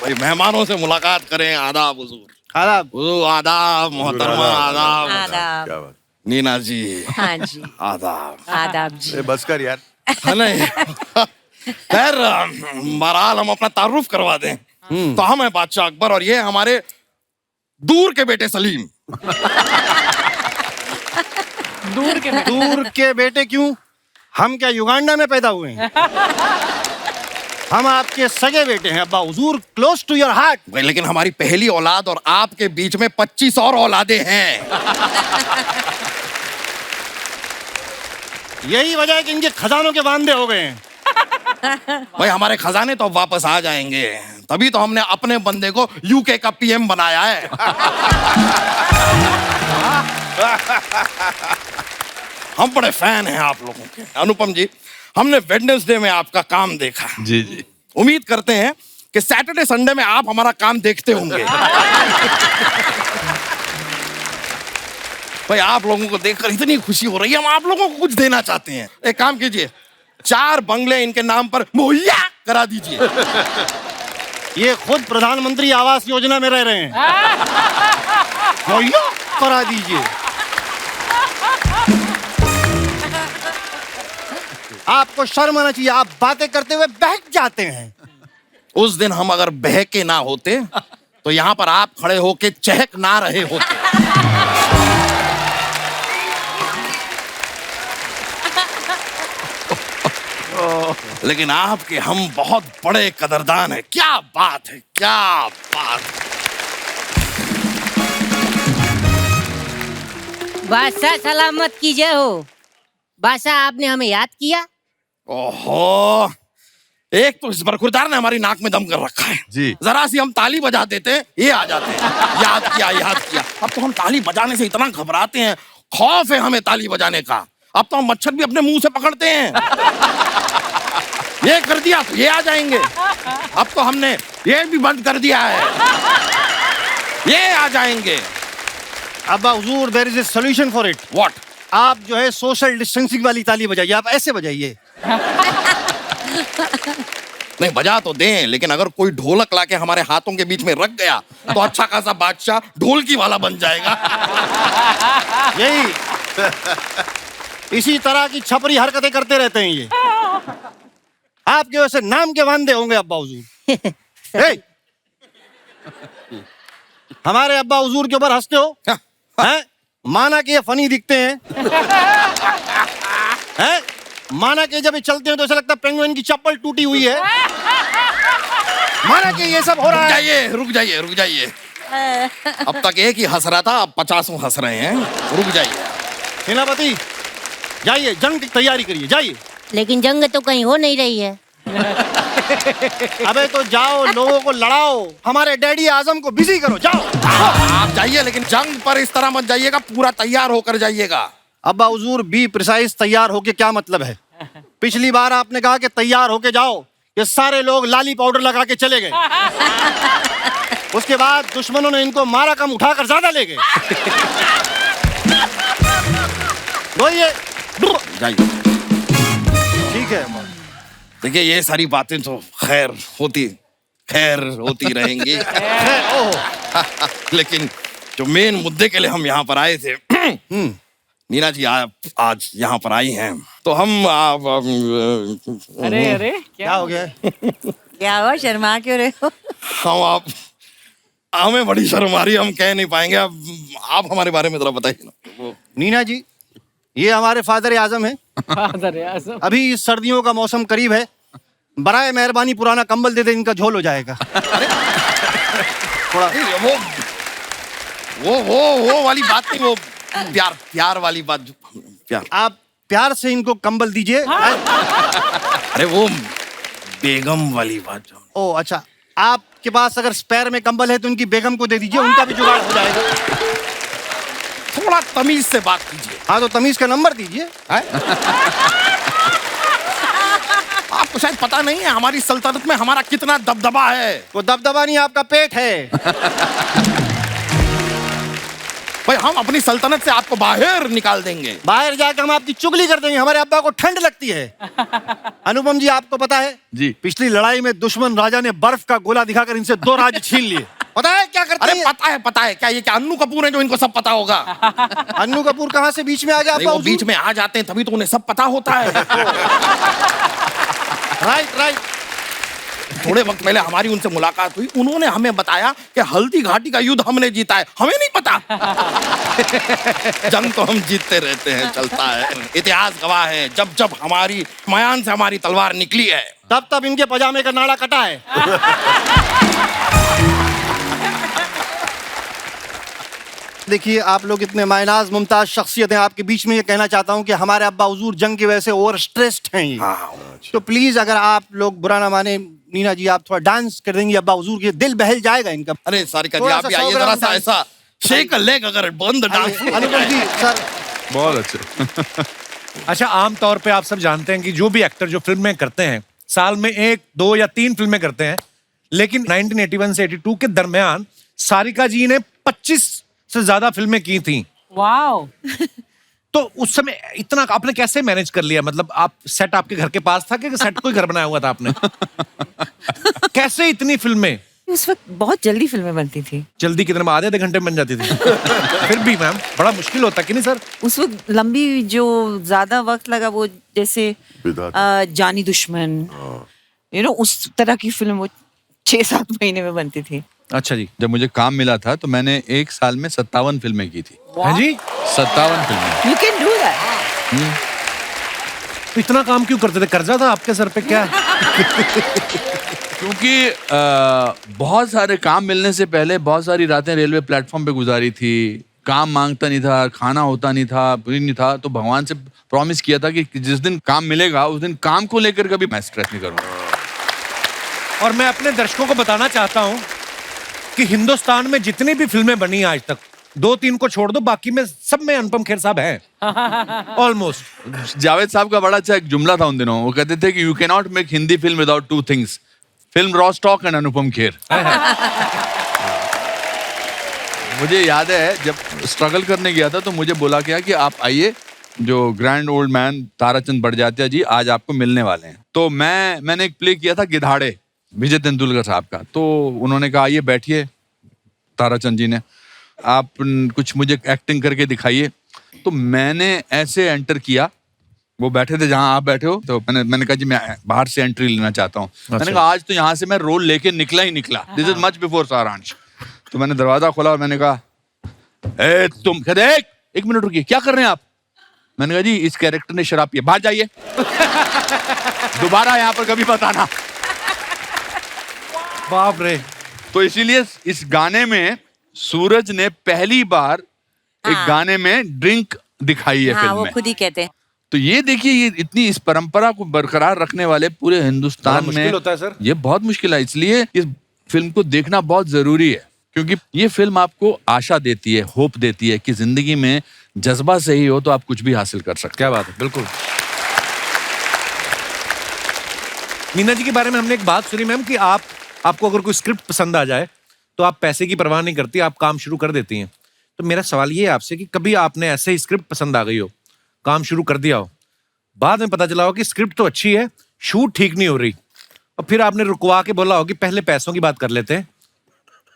भाई मेहमानों से मुलाकात करें। आदाब हुजूर। आदाब। हुजूर आदाब, मोहतरमा आदाब। आदाब। क्या बात, नीना जी हाँ जी, आदाब। आदाब जी। ए, बस कर यार। है नहीं? खैर बहरहाल हम अपना तारुफ करवा दें तो हम हैं बादशाह अकबर और ये हमारे दूर के बेटे सलीम। दूर के बेटे क्यों? हम क्या युगांडा में पैदा हुए हैं? हम आपके सगे बेटे हैं अब्बा हुजूर, क्लोज टू योर हार्ट। भाई लेकिन हमारी पहली औलाद और आपके बीच में 25 और औलादे हैं। यही वजह है कि इनके खजानों के वांदे हो गए हैं। भाई हमारे खजाने तो अब वापस आ जाएंगे, तभी तो हमने अपने बंदे को यूके का PM बनाया है। हम बड़े फैन हैं आप लोगों के। अनुपम जी, हमने वेडनेसडे में आपका काम देखा। जी जी। उम्मीद करते हैं कि सैटरडे संडे में आप हमारा काम देखते होंगे। भाई आप लोगों को देखकर इतनी खुशी हो रही है, हम आप लोगों को कुछ देना चाहते हैं। एक काम कीजिए, 4 बंगले इनके नाम पर मुहैया करा दीजिए। ये खुद प्रधानमंत्री आवास योजना में रह रहे हैं। मुहैया करा दीजिए। आपको शर्म आना चाहिए, आप बातें करते हुए बहक जाते हैं। उस दिन हम अगर बहके ना होते तो यहाँ पर आप खड़े होके चहक ना रहे होते। लेकिन आपके हम बहुत बड़े कदरदान हैं। क्या बात है, क्या बात। बादशाह सलामत की जय हो। बादशाह आपने हमें याद किया। ओहो, एक तो इस बरखुरदार ने हमारी नाक में दम कर रखा है जी। जरा सी हम ताली बजा देते हैं, ये आ जाते हैं याद किया याद किया। अब तो हम ताली बजाने से इतना घबराते हैं, खौफ है हमें ताली बजाने का। अब तो हम मच्छर भी अपने मुंह से पकड़ते हैं। ये कर दिया तो ये आ जाएंगे। अब तो हमने ये भी बंद कर दिया है, ये आ जाएंगे। अब्बा हुजूर, there is a solution for it. What? आप जो है सोशल डिस्टेंसिंग वाली ताली बजाइए, आप ऐसे बजाइए। नहीं बजा तो दें, लेकिन अगर कोई ढोलक लाके हमारे हाथों के बीच में रख गया तो अच्छा खासा बादशाह ढोलकी वाला बन जाएगा। यही इसी तरह की छपरी हरकतें करते रहते हैं ये। आपके वैसे नाम के वांदे होंगे अब्बा हुजूर। हे! हमारे अब्बा हुजूर के ऊपर हंसते हो हैं? माना कि ये फनी दिखते हैं हैं? माना कि जब ये चलते हैं तो ऐसा लगता है पेंगुइन की चप्पल टूटी हुई है। माना कि ये सब हो रहा है। रुक जाइए। अब तक एक ही हंस रहा था, अब 50 हंस रहे हैं। रुक जाइए। सेनापति जाइए, जंग की तैयारी करिए, जाइए। लेकिन जंग तो कहीं हो नहीं रही है। अबे तो जाओ, लोगों को लड़ाओ, हमारे डैडी आजम को बिजी करो, जाओ। आप जाइए, लेकिन जंग पर इस तरह मत जाइएगा, पूरा तैयार होकर जाइएगा। अब्बा हुजूर बी प्रिसाइज तैयार होके क्या मतलब है? पिछली बार आपने कहा कि तैयार होके जाओ, ये सारे लोग लाली पाउडर लगा के चले गए। उसके बाद दुश्मनों ने इनको मारा कम उठाकर ज्यादा ले गए। जाइए। ठीक है। देखिए ये सारी बातें तो खैर होती रहेंगी। लेकिन जो मेन मुद्दे के लिए हम यहाँ पर आए थे, नीना जी आप आज यहाँ पर आई हैं, तो हम अरे क्या हो गया? क्या हुआ, शर्मा क्यों रहे हो? हमें बड़ी शर्म आ रही है, हम कह नहीं पाएंगे। अब आप हमारे बारे में जरा बताइए ना। नीना जी, ये हमारे फादर आजम है। फादर आजम। अभी सर्दियों का मौसम करीब है, बराए मेहरबानी पुराना कंबल दे दे, इनका झोल हो जाएगा। थोड़ा वो वाली बात नहीं, वो प्यार वाली बात। प्यार, आप प्यार से इनको कंबल दीजिए। अरे वो बेगम वाली बात जो। ओ अच्छा, आपके पास अगर स्पेयर में कंबल है तो उनकी बेगम को दे दीजिए, उनका भी जुगाड़ हो जाएगा। थोड़ा तमीज से बात कीजिए। हाँ तो तमीज का नंबर दीजिए। आपको शायद पता नहीं है हमारी सल्तनत में हमारा कितना दबदबा है। वो दबदबा नहीं, आपका पेट है। भाई हम अपनी सल्तनत से आपको बाहर निकाल देंगे। बाहर जाकर हम आपकी चुगली कर देंगे, हमारे अब्बा को ठंड लगती है। अनुपम जी, आपको पता है जी। पिछली लड़ाई में दुश्मन राजा ने बर्फ का गोला दिखाकर इनसे 2 राज्य छीन लिए। पता है क्या करते अरे हैं? पता है क्या ये क्या अन्नू कपूर है जो इनको सब पता होगा? अन्नू कपूर कहाँ से बीच में आ गया? नहीं, वो बीच में आ जाते हैं तभी तो उन्हें सब पता होता है। राइट। थोड़े वक्त पहले हमारी उनसे मुलाकात हुई, उन्होंने हमें बताया कि हल्दी घाटी का युद्ध हमने जीता है। हमें नहीं पता। जंग तो हम जीतते रहते हैं, चलता है। इतिहास गवाह है, जब जब हमारी मयान से हमारी तलवार निकली है तब इनके पजामे का नाड़ा कटा है। देखिए, आप लोग इतने मायनाज मुमताज शख्सियत हैं, आपके बीच में ये कहना चाहता हूँ कि हमारे अब्बा हुजूर जंग की वजह से ओवर स्ट्रेस्ड हैं ये। तो प्लीज अगर आप लोग बुरा ना माने, नीना जी आप थोड़ा डांस कर देंगी अब्बा हुजूर के, दिल बहल जाएगा इनका। अरे सारिका जी थोड़ा आप सा भी आइए, 100 जरा ग्राम सा ऐसा शेक लेग अगर बंद डांस। अनुपम जी सर, बहुत अच्छे। अच्छा, आमतौर पे आप सब जानते हैं कि जो भी एक्टर जो फिल्में करते हैं, साल में 1, 2 या 3 फिल्में करते हैं, लेकिन 1981 से 82 के दरमियान सारिका जी ने 25 से ज्यादा फिल्में की थी। वाओ। तो उस समय इतना आपने कैसे मैनेज कर लिया? मतलब आप सेट आपके घर के पास था कि सेट कोई घर बनाया हुआ था आपने? कैसे इतनी फिल्में? उस वक्त बहुत जल्दी फिल्में बनती थी। जल्दी कितने में? आधे घंटे में बन जाती थी। फिर भी मैम बड़ा मुश्किल होता कि नहीं सर? उस वक्त लंबी जो ज्यादा वक्त लगा वो जैसे जानी दुश्मन, उस तरह की फिल्म वो 6-7 महीने में बनती थी। अच्छा जी। जब मुझे काम मिला था तो मैंने 1 साल में 57 फिल्में की थी। हैं जी? 57 फिल्में। You can do that. इतना काम क्यों करते थे? कर्जा था आपके सर पे क्या? क्योंकि बहुत सारे काम मिलने से पहले बहुत सारी रातें रेलवे प्लेटफॉर्म पे गुजारी थी। काम मांगता नहीं था, खाना होता नहीं था, नहीं था, तो भगवान से प्रॉमिस किया था कि जिस दिन काम मिलेगा उस दिन काम को लेकर कभी मैं स्ट्रेस नहीं करूंगा। और मैं अपने दर्शकों को बताना चाहता हूं कि हिंदुस्तान में जितनी भी फिल्में बनी आज तक, 2-3 को छोड़ दो, बाकी में सब में अनुपम खेर साहब हैं ऑलमोस्ट। जावेद साहब का बड़ा अच्छा एक जुमला था उन दिनों, वो कहते थे कि you can not make Hindi film without 2 things, film raw stock and Anupam Kher. मुझे याद है जब स्ट्रगल करने गया था तो मुझे बोला गया कि आप आइए जो grand old man Tarachand Barjatya ji आज आपको मिलने वाले हैं। तो मैंने एक प्ले किया था गिधाड़े, विजय तेंदुलकर साहब का। तो उन्होंने कहा आइए बैठिए, ताराचंद जी ने, आप कुछ मुझे एक्टिंग करके दिखाइए। तो मैंने ऐसे एंटर किया, वो बैठे थे जहां आप बैठे हो, तो मैंने कहा जी मैं बाहर से एंट्री लेना चाहता हूँ। मैंने कहा आज तो यहाँ से मैं रोल लेके निकला ही निकला, दिस इज मच बिफोर सारांश। तो मैंने दरवाजा खोला और मैंने कहा ए तुम, कहते एक मिनट रुकिए, क्या कर रहे हैं आप? मैंने कहा जी इस कैरेक्टर ने शराब पी, बाहर जाइए, दोबारा यहाँ पर कभी मत आना। बाप रे। तो इसीलिए इस गाने में सूरज ने पहली बार एक गाने में ड्रिंक दिखाई है हाँ, फिल्म वो में। खुद ही कहते हैं। तो ये देखिए, ये इतनी इस परंपरा को बरकरार रखने वाले पूरे हिंदुस्तान में मुश्किल होता है सर। ये बहुत मुश्किल है। इसलिए इस फिल्म को देखना बहुत जरूरी है, क्योंकि ये फिल्म आपको आशा देती है, होप देती है कि जिंदगी में जज्बा सही हो तो आप कुछ भी हासिल कर सकते। क्या बात है, बिल्कुल। मीना जी के बारे में हमने एक बात सुनी मैम कि आपको अगर कोई स्क्रिप्ट पसंद आ जाए तो आप पैसे की परवाह नहीं करती, आप काम शुरू कर देती हैं। तो मेरा सवाल ये है आपसे कि कभी आपने ऐसे ही स्क्रिप्ट पसंद आ गई हो, काम शुरू कर दिया हो, बाद में पता चला हो कि स्क्रिप्ट तो अच्छी है, शूट ठीक नहीं हो रही, और फिर आपने रुकवा के बोला हो कि पहले पैसों की बात कर लेते हैं,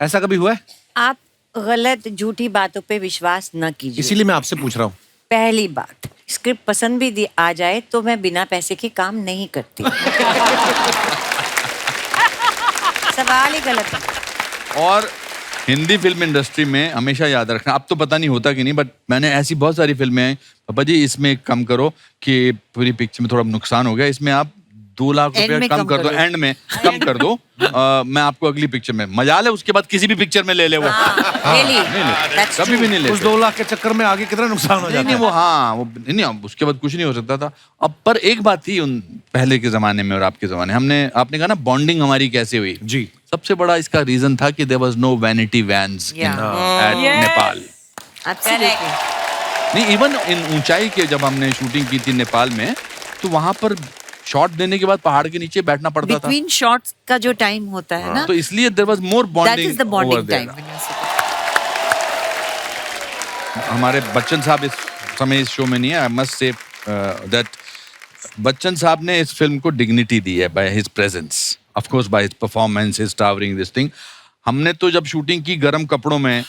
ऐसा कभी हुआ है? आप गलत झूठी बातों पे विश्वास न कीजिए। इसीलिए मैं आपसे पूछ रहा हूँ। पहली बात, स्क्रिप्ट पसंद भी आ जाए तो मैं बिना पैसे के काम नहीं करती। सवाल ही गलत है। और हिंदी फिल्म इंडस्ट्री में हमेशा याद रखना, अब तो पता नहीं होता कि नहीं, बट मैंने ऐसी बहुत सारी फिल्में हैं, पापा जी इसमें एक कम करो कि पूरी पिक्चर में थोड़ा नुकसान हो गया, इसमें आप 2 लाख रुपया कम कर दो, एंड में कम कर दो, मैं आपको अगली पिक्चर में मजा ले, उसके बाद किसी भी पिक्चर में ले वो। कभी भी नहीं ले। उस 2 लाख के चक्कर में आगे कितना नुकसान हो जाता है। वो हाँ, वो नहीं, उसके बाद कुछ नहीं हो सकता था। अब पर एक बात थी उन पहले के जमाने में और आपके जमाने, आपने कहा ना बॉन्डिंग हमारी कैसे हुई जी। सबसे बड़ा इसका रीजन था कि there was no vanity vans at Nepal. नहीं, इवन इन ऊंचाई के जब हमने शूटिंग की थी नेपाल में, तो वहां पर शॉट देने के बाद पहाड़ के नीचे बैठना पड़ता था। बिटवीन शॉट्स का जो टाइम होता है ना, तो इसलिए there was more bonding. That is the bonding time. हमारे बच्चन साहब इस समय इस शो में नहीं है। I must say that Bachchan साहब ने इस फिल्म को डिग्निटी दी है by his presence, of course by his performance, his towering this thing. हमने तो जब शूटिंग की गर्म कपड़ों में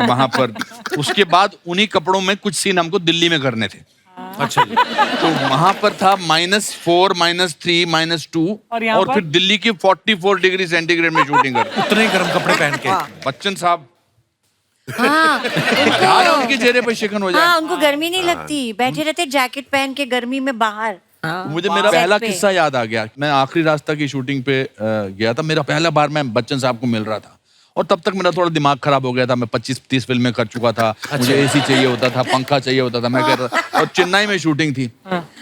वहां पर, उसके बाद उन्हीं कपड़ों में कुछ सीन हमको दिल्ली में करने थे। अच्छा। तो वहां पर था -4, -3, -2, और फिर दिल्ली की 44 डिग्री सेंटीग्रेड में शूटिंग कर, उतने गर्म कपड़े पहन के। बच्चन साहब हाँ, उनके चेहरे पर शिकन हो जाए। हाँ, उनको गर्मी नहीं लगती, बैठे रहते जैकेट पहन के गर्मी में बाहर। मुझे मेरा पहला किस्सा याद आ गया। मैं आखिरी रास्ता की शूटिंग पे गया था, मेरा पहला बार मैं बच्चन साहब को मिल रहा था, और तब तक मेरा थोड़ा दिमाग खराब हो गया था। मैं 25-30 फिल्में कर चुका था। मुझे एसी चाहिए होता था, पंखा चाहिए होता था, मैं कह रहा था। और चेन्नई में शूटिंग थी,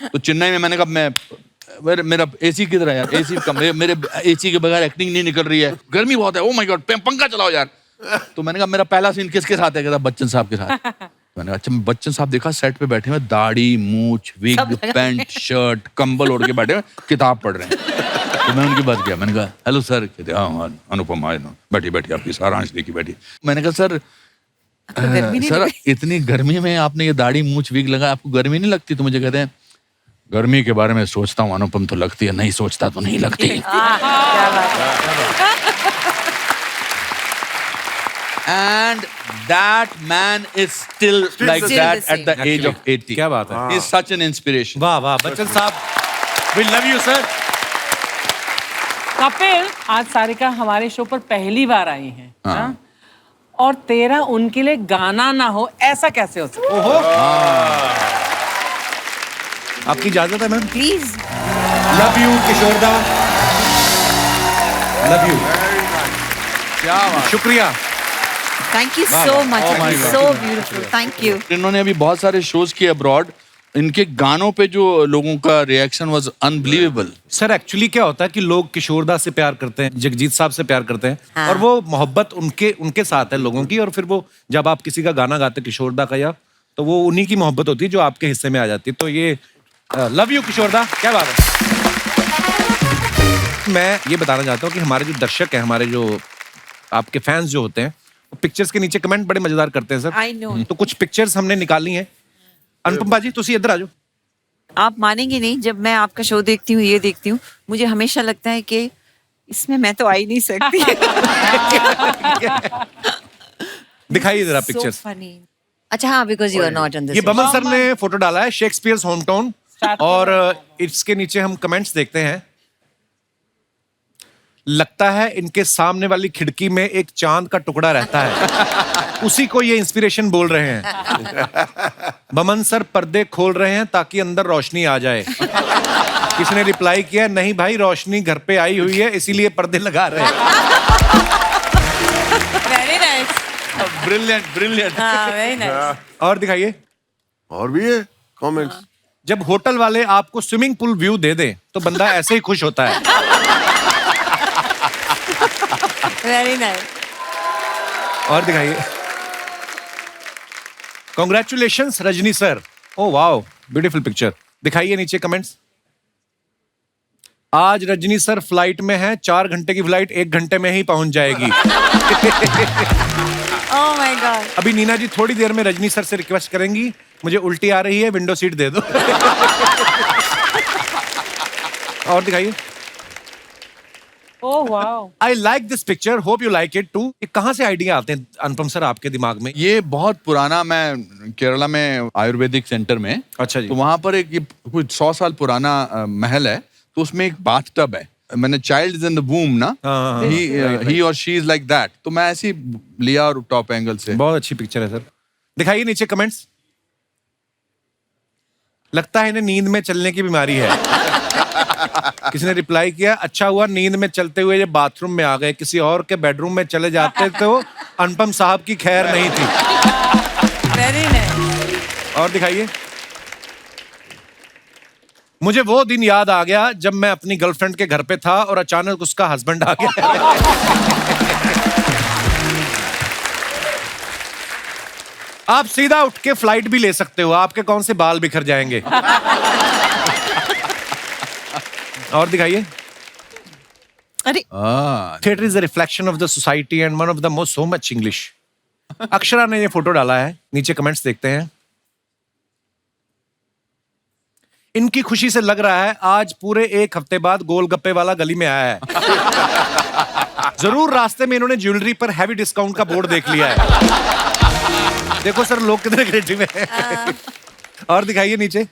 तो चेन्नई में मैंने कहा मेरा एसी किधर है यार, एसी मेरे एसी के बगैर एक्टिंग नहीं निकल रही है, गर्मी बहुत है, ओ माय गॉड पंखा चलाओ यार। तो मैंने कहा मेरा पहला सीन किसके साथ है? कहता बच्चन साहब के साथ। मैंने कहा अच्छा। बच्चन साहब देखा सेट पे बैठे हुए, दाढ़ी, मूछ, विग, पैंट, शर्ट, कंबल ओढ़ के बैठे हुए, किताब पढ़ रहे हैं। तो मैं उनके पास गया, मैंने कहा हेलो सर। कहते हाँ अनुपम आए, बैठी बैठी आपकी सारांश देखी बैठी। मैंने कहा सर सर इतनी गर्मी में आपने ये दाढ़ी, मूछ, विग लगा, आपको गर्मी नहीं लगती? तो मुझे कहते हैं गर्मी के बारे में सोचता हूँ अनुपम, तो लगती है, नहीं सोचता तो नहीं लगती। And that man is still like that at the age of 80. क्या बात है? He's such an inspiration. वाह वाह बच्चन साहब, we love you sir. Kapil, आज सारिका हमारे शो पर पहली बार आई हैं, हाँ? और तेरा उनके लिए गाना ना हो, ऐसा कैसे हो सकता? ओहो। आपकी इजाजत है मैम? प्लीज। लव यू किशोरदा, लव यू। क्या बात, शुक्रिया। Thank you so much, so beautiful, thank you. इन्होंने अभी बहुत सारे शोज किए अब्रॉड, इनके गानों पे जो लोगों का reaction was unbelievable. Sir actually क्या होता है कि लोग किशोरदा से प्यार करते हैं, जगजीत साहब से प्यार करते हैं, हाँ। और वो मोहब्बत उनके साथ है लोगों की, और फिर वो जब आप किसी का गाना गाते किशोरदा का, या तो वो उन्हीं की मोहब्बत होती है जो आपके हिस्से में आ जाती है। तो ये लव यू किशोरदा, क्या बात है। मैं ये बताना चाहता हूँ कि हमारे जो दर्शक हैं, हमारे जो आपके फैंस जो होते हैं, पिक्चर्स के नीचे कमेंट बड़े मजेदार करते हैं सर। I know. तो कुछ पिक्चर्स हमने निकाली हैं, अनुपम बाजी तुसी इधर आ जाओ। आप मानेंगे नहीं, जब मैं आपका शो देखती हूँ, ये देखती हूँ, मुझे हमेशा लगता है कि इसमें मैं तो आ ही नहीं सकती। दिखाइए जरा So पिक्चर्स। funny. अच्छा हाँ, because you are not on ये दिस। बमन सर ने फोटो डाला है, शेक्सपियर्स होम टाउन, और इसके नीचे हम कमेंट्स देखते हैं। लगता है इनके सामने वाली खिड़की में एक चांद का टुकड़ा रहता है, उसी को ये इंस्पिरेशन बोल रहे हैं। बमन सर पर्दे खोल रहे हैं ताकि अंदर रोशनी आ जाए। किसी ने रिप्लाई किया, नहीं भाई रोशनी घर पे आई हुई है इसीलिए पर्दे लगा रहे हैं। Very nice. Brilliant brilliant. हाँ, वेरी नाइस। और दिखाइए। और भी है कमेंट्स। जब होटल वाले आपको स्विमिंग पूल व्यू दे दें तो बंदा ऐसे ही खुश होता है। Very nice. और दिखाइए। Congratulations Rajni sir. Oh wow, beautiful picture. दिखाइए नीचे कमेंट्स। आज रजनी सर फ्लाइट में है, 4 घंटे की फ्लाइट 1 घंटे में ही पहुंच जाएगी। Oh my God. अभी नीना जी थोड़ी देर में रजनी सर से रिक्वेस्ट करेंगी, मुझे उल्टी आ रही है, विंडो सीट दे दो। और दिखाइए। Oh wow. I like this picture, hope you like it too. ये कहाँ से आइडिया आते हैं अनुपम सर आपके दिमाग में? ये बहुत पुराना, मैं केरला में आयुर्वेदिक सेंटर में, अच्छा जी। तो वहां पर एक ये कुछ 100 साल पुराना महल है, तो उसमें एक बाथ टब है। मैंने चाइल्ड इज इन द वूम ना, ही और शी इज लाइक दैट, तो मैं ऐसे ही लिया और टॉप एंगल से। बहुत अच्छी पिक्चर है सर। दिखाइए नीचे कमेंट्स। लगता है इन्हें नींद में चलने की बीमारी है। किसी ने रिप्लाई किया, अच्छा हुआ नींद में चलते हुए ये बाथरूम में आ गए, किसी और के बेडरूम में चले जाते तो अनुपम साहब की खैर नहीं थी। Very nice. और दिखाइए। मुझे वो दिन याद आ गया जब मैं अपनी गर्लफ्रेंड के घर पे था और अचानक उसका हस्बैंड आ गया। आप सीधा उठ के फ्लाइट भी ले सकते हो, आपके कौन से बाल बिखर जाएंगे। और दिखाइए। अरे theatre is a reflection of the society and one of the most so much English. Akshara ने ये फोटो डाला है, नीचे कमेंट्स देखते हैं। इनकी खुशी से लग रहा है आज पूरे 1 हफ्ते बाद गोलगप्पे वाला गली में आया है। जरूर रास्ते में इन्होंने ज्वेलरी पर हैवी डिस्काउंट का बोर्ड देख लिया है। देखो सर लोग कितने क्रिएटिव हैं। और दिखाइए नीचे।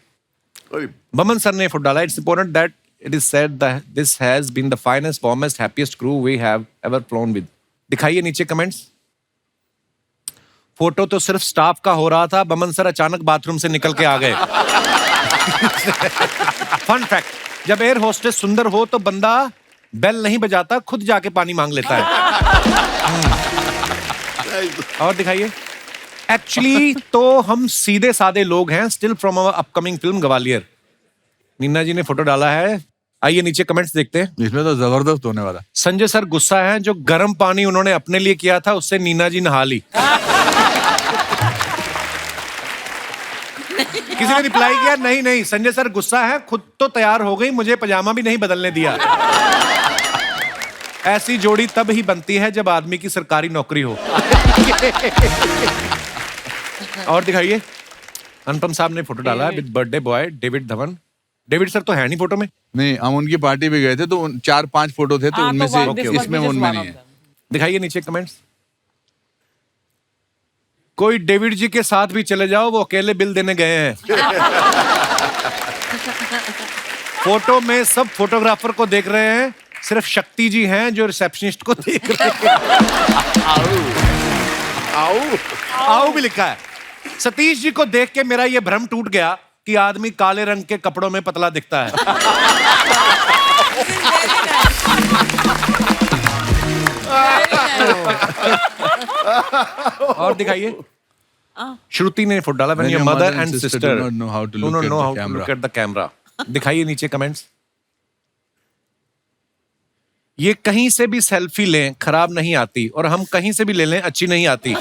बमन सर ने फोटो डाला, it's important that it is said that this has been the finest warmest happiest crew we have ever flown with. दिखाइए नीचे कमेंट्स। फोटो तो सिर्फ स्टाफ का हो रहा था, बमन सर अचानक बाथरूम से निकल के आ गए। फन फैक्ट, जब एयर होस्टेस सुंदर हो तो बंदा बेल नहीं बजाता, खुद जाके पानी मांग लेता है। और दिखाइए। एक्चुअली तो हम सीधे साधे लोग हैं, still from our upcoming film Gwalior. Neena ji ने फोटो डाला है, आइए नीचे कमेंट्स देखते हैं। इसमें तो जबरदस्त होने वाला। संजय सर गुस्सा है, जो गर्म पानी उन्होंने अपने लिए किया था उससे नीना जी नहा ली। किसी ने रिप्लाई किया, नहीं नहीं संजय सर गुस्सा है, खुद तो तैयार हो गई, मुझे पजामा भी नहीं बदलने दिया। ऐसी जोड़ी तब ही बनती है जब आदमी की सरकारी नौकरी हो। और दिखाइए। अनुपम साहब ने फोटो डाला with birthday boy David Dhawan. David sir तो है नहीं फोटो में। नहीं, हम उनकी पार्टी पे गए थे तो 4-5 फोटो थे, तो उनमें से इसमें उनमें नहीं है। दिखाइए नीचे कमेंट्स। कोई डेविड जी के साथ भी चले जाओ, वो अकेले बिल देने गए हैं। फोटो में सब फोटोग्राफर को देख रहे हैं, सिर्फ शक्ति जी हैं जो रिसेप्शनिस्ट को देख रहे हैं। आओ भी लिखा है। सतीश जी को देख के मेरा ये भ्रम टूट गया कि आदमी काले रंग के कपड़ों में पतला दिखता है। और दिखाइए। श्रुति ने फोटो डाला, when your mother and sister do not know how to look at the camera. दिखाइए नीचे कमेंट्स। ये कहीं से भी सेल्फी लें खराब नहीं आती, और हम कहीं से भी ले लें अच्छी नहीं आती।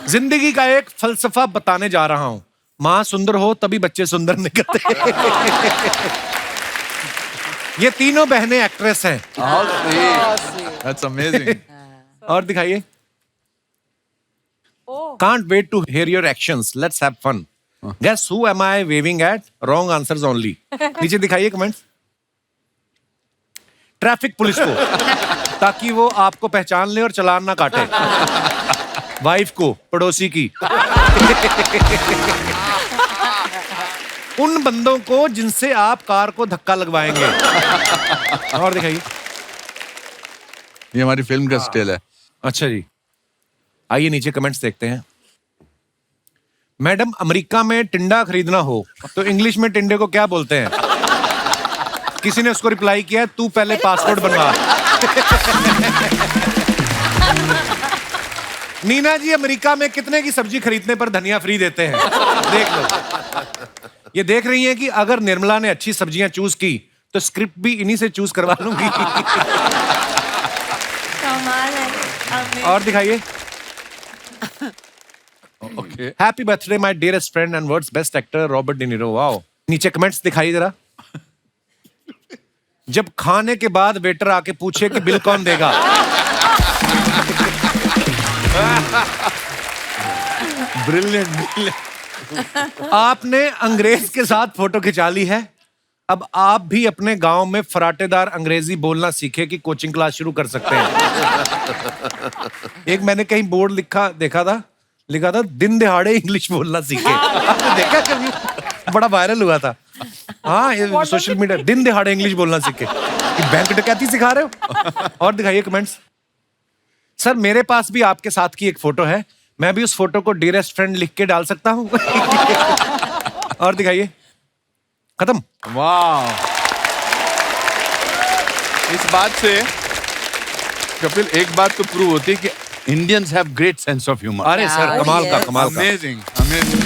जिंदगी का एक फलसफा बताने जा रहा हूं, मां सुंदर हो तभी बच्चे सुंदर निकलते। ये तीनों बहनें एक्ट्रेस हैं। That's amazing. और दिखाइए। Can't wait to hear your actions. Let's have fun. Guess who am I waving at? Wrong answers only. नीचे दिखाइए कमेंट्स. ट्रैफिक पुलिस को, ताकि वो आपको पहचान ले और चालान ना काटे. वाइफ को, पड़ोसी की. उन बंदों को जिनसे आप कार को धक्का लगवाएंगे. और दिखाइए. ये हमारी फिल्म का स्टाइल है. अच्छा जी, आइए नीचे कमेंट्स देखते हैं. मैडम, अमेरिका में टिंडा खरीदना हो तो इंग्लिश में टिंडे को क्या बोलते हैं? किसी ने उसको रिप्लाई किया, तू पहले पासपोर्ट बनवा. नीना जी, अमेरिका में कितने की सब्जी खरीदने पर धनिया फ्री देते हैं? देख लो. ये देख रही हैं कि अगर निर्मला ने अच्छी सब्जियां चूज की तो स्क्रिप्ट भी इन्हीं से चूज करवा लूंगी. और दिखाइए. Happy birthday my dearest friend and world's best actor Robert De Niro. Wow. नीचे कमेंट्स दिखाइए जरा. जब खाने के बाद वेटर आके पूछे कि बिल कौन देगा? ब्रिलियंट. आपने अंग्रेज के साथ फोटो खिंचा ली है, अब आप भी अपने गांव में फराटेदार अंग्रेजी बोलना सीखे कि कोचिंग क्लास शुरू कर सकते हैं. एक मैंने कहीं बोर्ड देखा था दिन दिहाड़े इंग्लिश बोलना सीखे. आपने देखा कभी? बड़ा वायरल हुआ था. हाँ, ये सोशल मीडिया. दिन दिहाड़े इंग्लिश बोलना सीखे. बैंक डकैती सिखा रहे हो? और दिखाइए कमेंट्स. सर, मेरे पास भी आपके साथ की एक फोटो है, मैं भी उस फोटो को डियरेस्ट फ्रेंड लिख के डाल सकता हूँ? और दिखाइए. खत्म. वाह. इस बात से कपिल एक बात तो प्रूव होती है कि Indians have great sense of humour. अरे सर, कमाल का. Amazing, amazing.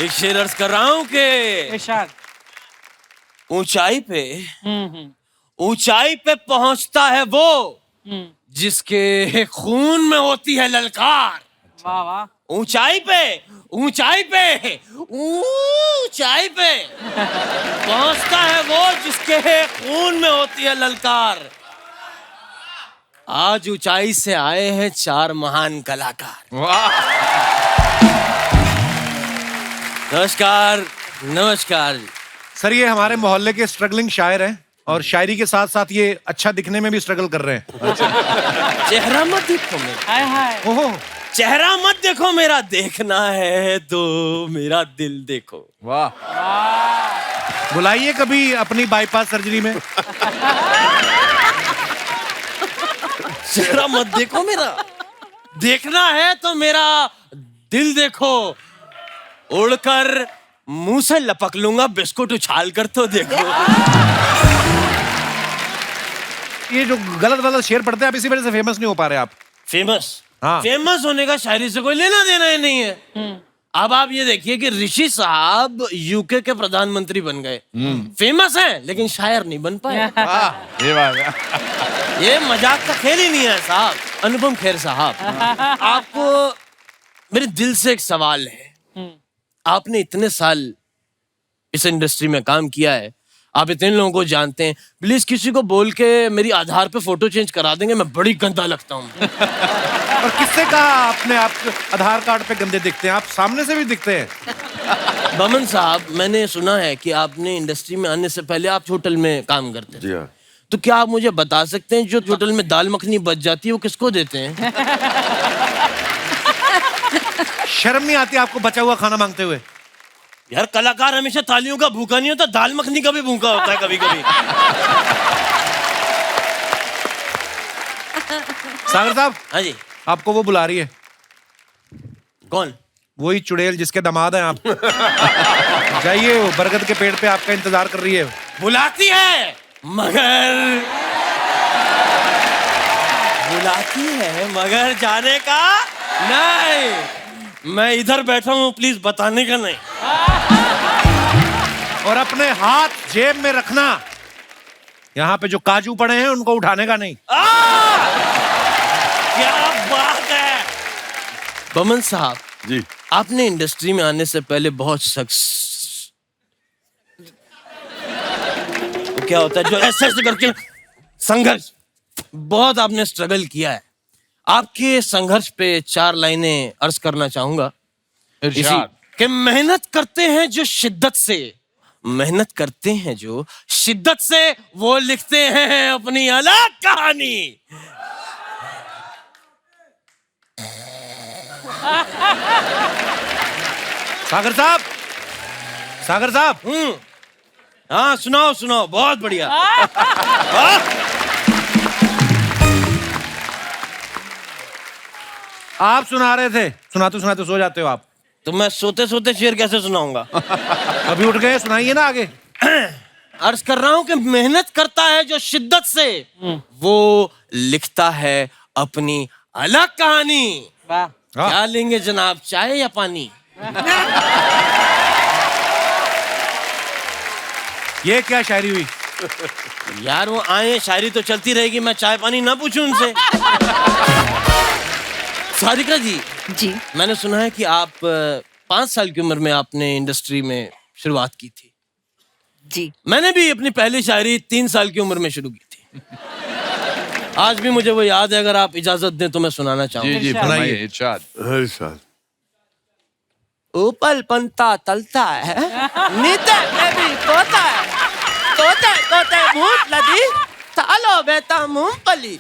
एक शेर अर्ज कर रहा हूं कि इरशाद. ऊंचाई पे पहुंचता है वो जिसके खून में होती है ललकार. वाह वाह. ऊंचाई पे पहुंचता है वो जिसके खून में होती है ललकार. आज ऊंचाई से आए हैं 4 महान कलाकार. नमस्कार. सर, ये हमारे मोहल्ले के स्ट्रगलिंग शायर हैं और शायरी के साथ साथ ये अच्छा दिखने में भी स्ट्रगल कर रहे हैं. चेहरा मत देखो मेरा. हाय हाय. ओहो. चेहरा मत देखो मेरा, देखना है तो मेरा दिल देखो. वाह. बुलाइए कभी अपनी बाईपास सर्जरी में. चेहरा मत देखो मेरा, देखना है तो मेरा दिल देखो. उड़कर मुंह से लपक लूंगा, बिस्कुट उछाल कर तो देखो. ये जो गलत शेर पढ़ते हैं, आप इसी वजह से फेमस नहीं हो पा रहे. आप फेमस. हाँ. फेमस होने का शायरी से कोई लेना देना ही नहीं है. अब आप ये देखिए कि ऋषि साहब यूके के प्रधानमंत्री बन गए. फेमस हैं लेकिन शायर नहीं बन पाए. ये बात है. ये मजाक का खेल ही नहीं है साहब. अनुपम खेर साहब, आपको मेरे दिल से एक सवाल है. आपने इतने साल इस इंडस्ट्री में काम किया है, आप इतने लोगों को जानते हैं, प्लीज किसी को बोल के मेरी आधार पे फोटो चेंज करा देंगे, मैं बड़ी गंदा लगता हूँ. और किससे कहा आपने आप आधार कार्ड पे गंदे दिखते हैं? आप सामने से भी दिखते हैं. बमन साहब, मैंने सुना है कि आपने इंडस्ट्री में आने से पहले आप होटल में काम करते थे. जी हाँ. तो क्या आप मुझे बता सकते हैं जो होटल में दाल मखनी बच जाती है वो किसको देते हैं? शर्म नहीं आती आपको बचा हुआ खाना मांगते हुए? यार, कलाकार हमेशा तालियों का भूखा नहीं होता, दाल मखनी का भी भूखा होता है कभी कभी. सागर साहब. हाँ जी. आपको वो बुला रही है. कौन? वही चुड़ैल जिसके दामाद हैं आप. जाइए, वो बरगद के पेड़ पे आपका इंतजार कर रही है. बुलाती है मगर जाने का नहीं. मैं इधर बैठा हूँ, प्लीज बताने का नहीं. और अपने हाथ जेब में रखना. यहाँ पे जो काजू पड़े हैं उनको उठाने का नहीं. क्या बात है. बमन साहब, जी आपने इंडस्ट्री में आने से पहले बहुत क्या होता है जो ऐसे करके संघर्ष, बहुत आपने स्ट्रगल किया है। आपके संघर्ष पे 4 लाइनें अर्ज करना चाहूंगा। इरशाद। कि मेहनत करते हैं जो शिद्दत से, मेहनत करते हैं जो शिद्दत से, वो लिखते हैं अपनी अलग कहानी। सागर साहब, सागर साहब, हाँ सुनाओ सुनाओ, बहुत बढ़िया। आप सुना रहे थे, सुनाते सुनाते सो जाते हो आप। तो मैं सोते सोते शेर कैसे सुनाऊंगा? अभी उठ गए, सुनाइए ना आगे। अर्ज कर रहा हूं कि मेहनत करता है जो शिद्दत से, वो लिखता है अपनी अलग कहानी। वाह। क्या लेंगे जनाब, चाय या पानी? ये क्या शायरी हुई? यार वो आए, शायरी तो चलती रहेगी, मैं चाय पानी ना पूछूं उनसे? सारिका जी, जी। मैंने सुना है कि आप 5 साल की उम्र में आपने इंडस्ट्री में शुरुआत की थी। जी। मैंने भी अपनी पहली शायरी 3 साल की उम्र में शुरू की थी। आज भी मुझे वो याद है, अगर आप इजाजत दें तो मैं सुनाना जी चाहूंगा। जी फरमाइए इरशाद। इरशाद। ऊपर पंता तलता है, नीचे में भी तोता है, तोते तोते भूत लगी, सालो बेटा मूंगफली,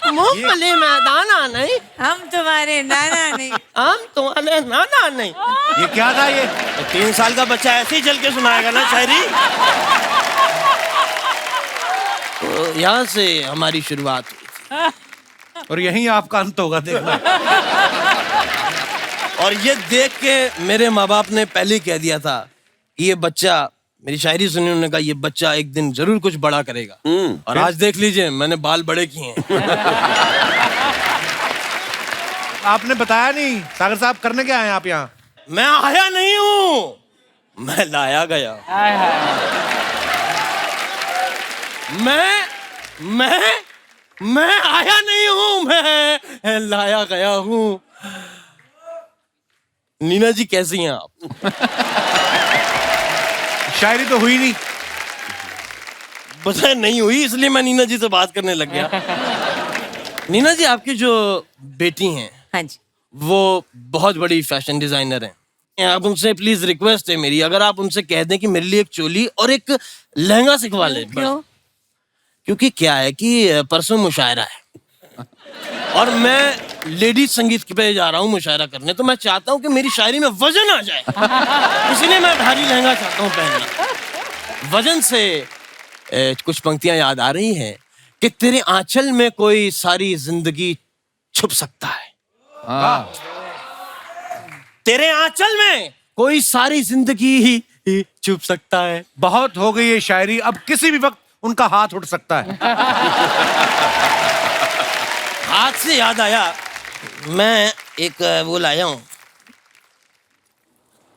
मूंगफली में दाना नहीं, हम तुम्हारे नाना नहीं। हम तुम्हारे नाना नहीं। ये क्या था ये? तो 3 साल का बच्चा ऐसे ही चल के सुनाएगा ना शायरी। तो यहाँ से हमारी शुरुआत हुई थी। और यहीं आपका अंत होगा, देखना। और ये देख के मेरे माँ बाप ने पहले ही कह दिया था कि ये बच्चा, मेरी शायरी सुनी उन्होंने कहा ये बच्चा एक दिन जरूर कुछ बड़ा करेगा। और आज देख लीजिए मैंने बाल बड़े किए हैं। आपने बताया नहीं सागर साहब, करने क्या आए आप यहाँ? मैं आया नहीं हूँ, मैं लाया गया। हाय हाय। मैं आया नहीं हूँ, मैं लाया गया हूँ। नीना जी कैसी हैं आप? शायरी तो हुई नहीं। पता नहीं हुई, इसलिए मैं नीना जी से बात करने लग गया। नीना जी, आपकी जो बेटी हैं, हाँ जी। वो बहुत बड़ी फैशन डिजाइनर हैं। आप उनसे प्लीज रिक्वेस्ट है मेरी, अगर आप उनसे कह दें कि मेरे लिए एक चोली और एक लहंगा सिखवा लें। क्यों? क्योंकि क्या है कि परसों मुशायरा है और मैं लेडीज संगीत पे जा रहा हूँ मुशायरा करने, तो मैं चाहता हूँ कि मेरी शायरी में वजन आ जाए, इसलिए मैं भारी लहंगा चाहता हूँ पहनना। वजन से कुछ पंक्तियां याद आ रही हैं कि तेरे आंचल में कोई सारी जिंदगी छुप सकता है। तेरे आंचल में कोई सारी जिंदगी ही छुप सकता है। बहुत हो गई ये शायरी, अब किसी भी वक्त उनका हाथ उठ सकता है। हाथ से याद आया, मैं एक वो लाया हूँ।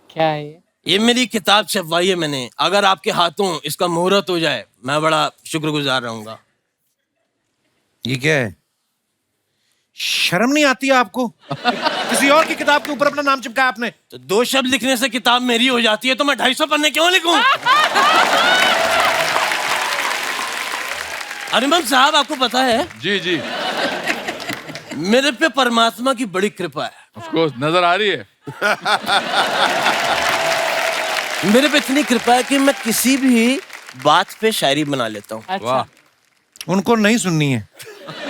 क्या है ये? ये मेरी किताब छपवाई है मैंने, अगर आपके हाथों इसका मुहूर्त हो जाए मैं बड़ा शुक्रगुजार रहूंगा। ये क्या है? शर्म नहीं आती है आपको? किसी और की किताब के ऊपर अपना नाम चिपकाया आपने। तो 2 शब्द लिखने से किताब मेरी हो जाती है, तो मैं 250 पन्ने क्यों लिखूं? अनुपम साहब, आपको पता है जी जी मेरे पे परमात्मा की बड़ी कृपा है। ऑफ कोर्स नजर आ रही है। मेरे पे इतनी कृपा है कि मैं किसी भी बात पे शायरी बना लेता हूँ। अच्छा। उनको नहीं सुननी है।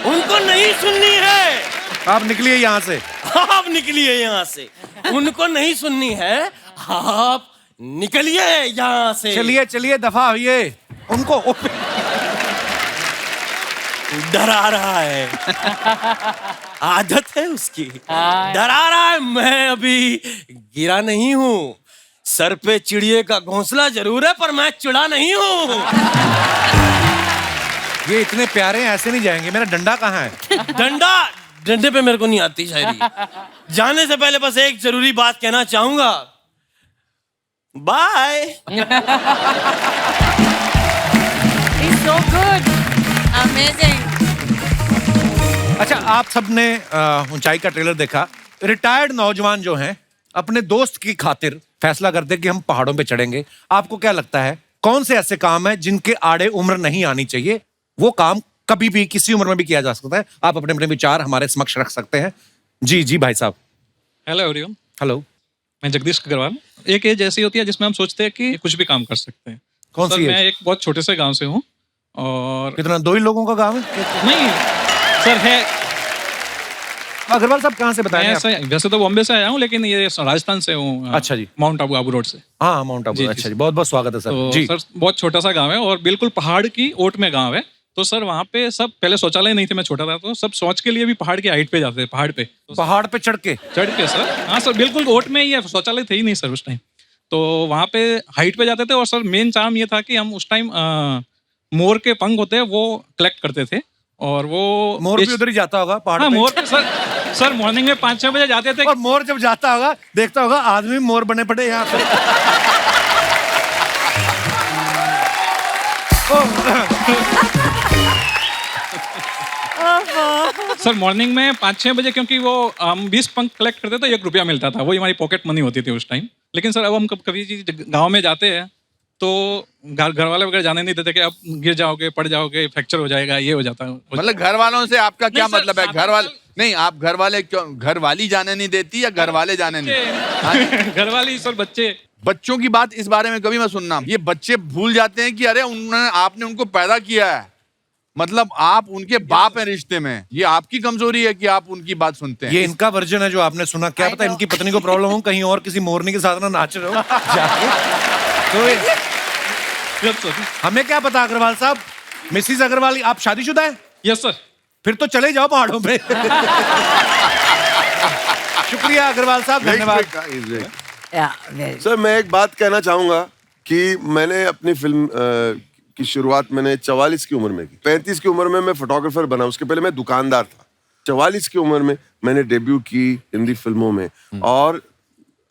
उनको नहीं सुननी है। आप निकलिए यहाँ से। आप निकलिए यहाँ से। उनको नहीं सुननी है, आप निकलिए यहाँ से। चलिए चलिए, दफा होइए। उनको डरा रहा है, आदत है उसकी, डरा रहा है। मैं अभी गिरा नहीं हूँ, सर पे चिड़िए का घोंसला जरूर है, पर मैं चिड़ा नहीं हूँ। ये इतने प्यारे हैं, ऐसे नहीं जाएंगे। मेरा डंडा कहाँ है? डंडे पे मेरे को नहीं आती शायरी। जाने से पहले बस एक जरूरी बात कहना चाहूंगा, bye. It's so good. Amazing. अच्छा, आप सबने ऊंचाई का ट्रेलर देखा रिटायर्ड नौजवान जो हैं अपने दोस्त की खातिर फैसला करते हैं कि हम पहाड़ों पे चढ़ेंगे, आपको क्या लगता है कौन से ऐसे काम है जिनके आड़े उम्र नहीं आनी चाहिए? वो काम कभी भी किसी उम्र में भी किया जा सकता है। आप अपने अपने विचार हमारे समक्ष रख सकते हैं। जी जी भाई साहब। Hello everyone, hello. मैं जगदीश अग्रवाल। एक एज ऐसी होती है जिसमें हम सोचते हैं कि कुछ भी काम कर सकते हैं। कौन सी मैं एज? एक बहुत छोटे से गांव से हूँ और कितना, 2 ही लोगों का गांव है? नहीं सर है। अग्रवाल साहब कहाँ से मैं बताएं? वैसे तो बॉम्बे से आया हूँ लेकिन ये राजस्थान से हूँ। अच्छा जी। माउंट आबू, आबू रोड से। हाँ माउंट आबू। अच्छा जी, बहुत बहुत स्वागत है सर। तो जी सर बहुत छोटा सा गांव है और बिल्कुल पहाड़ की ओट में गांव है। तो सर वहाँ पे सब, पहले शौचालय नहीं थे, मैं छोटा था तो सब शौच के लिए भी पहाड़ की हाइट पे जाते थे, पहाड़ पे। पहाड़ पे चढ़ के सर, हाँ सर, बिल्कुल ओट में ही है, शौचालय थे ही नहीं सर उस टाइम। तो वहाँ पे हाइट पे जाते थे और सर मेन काम ये था कि हम उस टाइम मोर के पंख होते हैं वो कलेक्ट करते थे और वो मोर भी उधर ही जाता होगा पहाड़ हाँ, पे? मोर सर मॉर्निंग में 5-6 बजे जाते थे और मोर जब जाता होगा देखता होगा आदमी मोर बने पड़े यहाँ पे। सर मॉर्निंग में 5-6 बजे, क्योंकि वो हम 20 पंख कलेक्ट करते तो 1 रुपया मिलता था, वही हमारी पॉकेट मनी होती थी उस टाइम। लेकिन सर अब हम कभी गाँव में जाते हैं तो घर वाले वगैरह जाने नहीं देते कि अब गिर जाओगे, पड़ जाओगे, फ्रैक्चर हो जाएगा, ये हो जाता है। मतलब घर वालों से आपका क्या नहीं सर, मतलब है? घर वाले नहीं, आप घर वाले क्यों, घर वाली जाने नहीं देती या घर वाले जाने नहीं? घर वाली सर, बच्चे, बच्चों की बात इस बारे में कभी मत सुनना। ये बच्चे भूल जाते हैं कि अरे उन्होंने, आपने उनको पैदा किया है, मतलब आप उनके बाप हैं रिश्ते में। ये आपकी कमजोरी है कि आप उनकी बात सुनते हैं। ये इनका वर्जन है जो आपने सुना। क्या पता इनकी पत्नी को प्रॉब्लम हो, कहीं और किसी मोरनी के साथ ना नाच रहे हो जाके। तो हमें क्या पता अग्रवाल साहब। मिसिस अग्रवाल, आप शादीशुदा है? Yes sir. फिर तो चले जाओ पहाड़ों पे। शुक्रिया अग्रवाल साहब, धन्यवाद। सर मैं एक बात कहना चाहूंगा कि मैंने अपनी फिल्म की शुरुआत मैंने 44 की उम्र में की। 35 की उम्र में मैं फोटोग्राफर बना, उसके पहले मैं दुकानदार था। 44 की उम्र में मैंने डेब्यू की हिंदी फिल्मों में और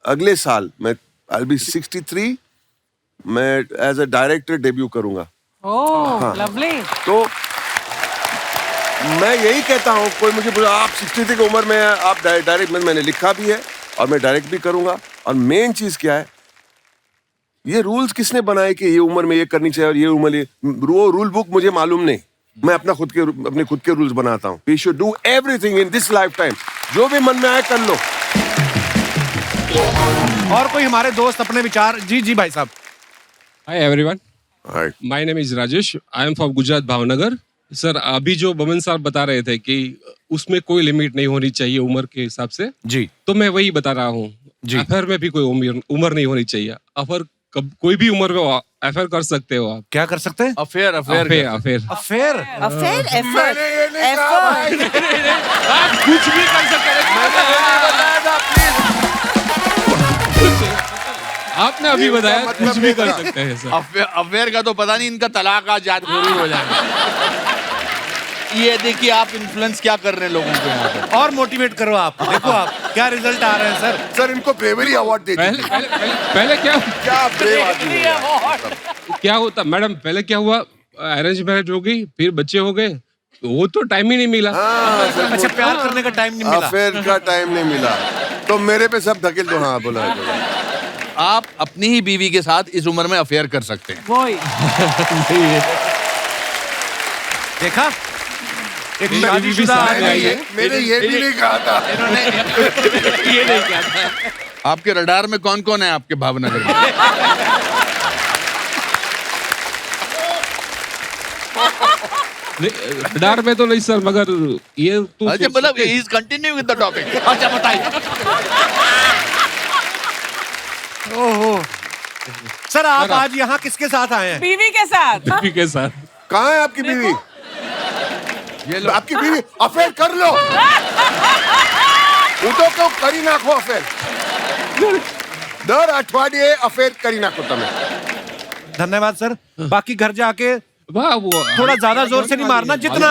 अगले साल मैं आई बी 63 मैं एज अ डायरेक्टर डेब्यू करूंगा। ओह लवली। तो मैं यही कहता हूँ, कोई मुझे बोला आप 63 की उम्र में हैं, आप डायरेक्ट, मैंने लिखा भी है और मैं डायरेक्ट भी करूंगा। और मेन चीज क्या है, ये रूल्स किसने बनाए कि ये उम्र में ये करनी चाहिए और ये उम्र ये, वो रूल बुक मुझे मालूम नहीं। मैं अपने खुद के रूल्स बनाता हूँ। We should do everything in this lifetime, जो भी मन में आए कर लो। और कोई हमारे दोस्त अपने विचार? जी जी भाई साहब। Hi everyone, Hi. My name is Rajesh, I am from Gujarat Bhavnagar. Sir अभी जो बमन साहब बता रहे थे कि उसमें कोई लिमिट नहीं होनी चाहिए उम्र के हिसाब से, जी तो मैं वही बता रहा हूँ। अफेयर में भी कोई उम्र नहीं होनी चाहिए। अफेयर कोई भी उम्र में अफेयर कर सकते हो आप। क्या कर सकते हैं? अफेयर अफेयर अफेयर एफर्ट आप कुछ भी कर सकते हैं। आपने अभी बताया कुछ भी कर सकते हैं सर। अफेयर का तो पता नहीं, इनका तलाक आज जरूर हो जाएगा। ये देखिए आप इन्फ्लुएंस क्या कर रहे हैं लोगों को यहाँ पे। और मोटिवेट करो आप। देखो आप क्या रिजल्ट आ रहे हैं सर। सर इनको ब्रेवरी अवार्ड दे दीजिए। पहले क्या ब्रेव आदमी है। क्या होता मैडम, पहले क्या हुआ, अरेंज मैरिज हो गई, फिर बच्चे हो गए, वो तो टाइम ही नहीं मिला। अच्छा, प्यार करने का टाइम नहीं मिला, अफेयर का टाइम नहीं मिला, तो मेरे पे सब धकेल दो। हाँ बोला आप अपनी ही बीवी के साथ इस उम्र में अफेयर कर सकते हैं। वही देखा, एक मेरी शादीशुदा बीवी आदमी सामने है। मैंने ये भी नहीं कहा था। ये नहीं क्या था। आपके रडार में कौन कौन है आपके भावनगर में? डर में तो नहीं सर, मगर ये तो अच्छा, मतलब he is continuing with the topic. अच्छा बताइए। ओहो सर, आप आज यहाँ किसके साथ आए हैं? बीवी के साथ। बीवी के साथ। कहाँ है आपकी बीवी? ये लो आपकी बीवी। अफेयर कर लो, उठो क्यों करी नाखो अफेयर। दर अठवाडिये अफेयर करी नाखो तमें। धन्यवाद सर। बाकी घर जाके वाह, वो थोड़ा ज्यादा जोर से नहीं मारना, जितना